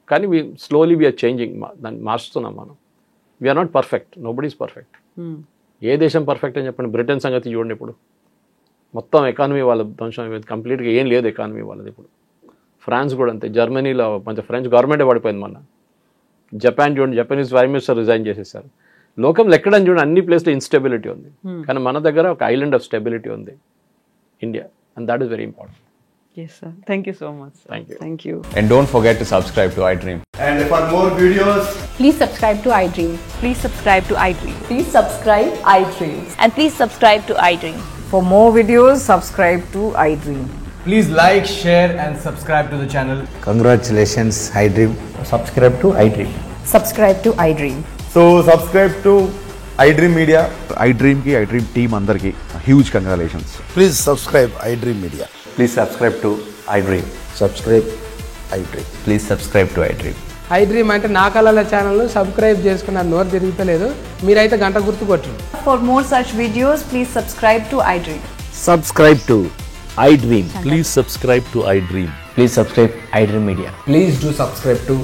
కానీ స్లోలీ వీఆర్ చేంజింగ్, దాన్ని మార్చుతున్నాం మనం. We're not perfect, nobody is perfect. ఏ దేశం పర్ఫెక్ట్ అని చెప్పండి. బ్రిటన్ సంగతి చూడండి, ఇప్పుడు మొత్తం ఎకానమీ వాళ్ళ ధ్వంసం కంప్లీట్గా ఏం లేదు ఎకానమీ వాళ్ళది ఇప్పుడు. ఫ్రాన్స్ కూడా అంతే. జర్మనీలో కొంచెం ఫ్రెంచ్ గవర్నమెంటే పడిపోయింది మొన్న. జపాన్ చూడండి, జపనీస్ ప్రైమ్ మినిస్టర్ రిజైన్ చేసేసారు. లోకంలో ఎక్కడని చూడండి అన్ని ప్లేస్లో ఇన్స్టెబిలిటీ ఉంది. కానీ మన దగ్గర ఒక ఐలాండ్ ఆఫ్ స్టెబిలిటీ ఉంది, India. And that is very important. Yes, sir. Thank you so much. Thank you. Thank you. And don't forget to subscribe to iDream. And for more videos, please subscribe to iDream. Please subscribe to iDream. Please subscribe iDream. And please subscribe to iDream. For more videos, subscribe to iDream. please like, share and subscribe to the channel. Congratulations, iDream. Subscribe to iDream. Subscribe to iDream. So subscribe to iDream Media. iDream ki iDream team andarki huge congratulations. Please subscribe iDream Media. Please subscribe to iDream. Subscribe iDream. Please subscribe to iDream. iDream అంటే నా కళల channel subscribe చేసుకున్న నోరు తిరుగుతలేదు, మీరైతే గంట గుర్తు కొట్టండి. For more such videos, please subscribe to iDream. Subscribe to iDream. Please subscribe to iDream. Please subscribe iDream Media. Please do subscribe to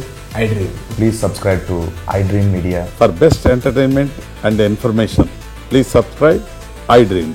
iDream. Please subscribe to iDream Media. For best entertainment and information, please subscribe iDream.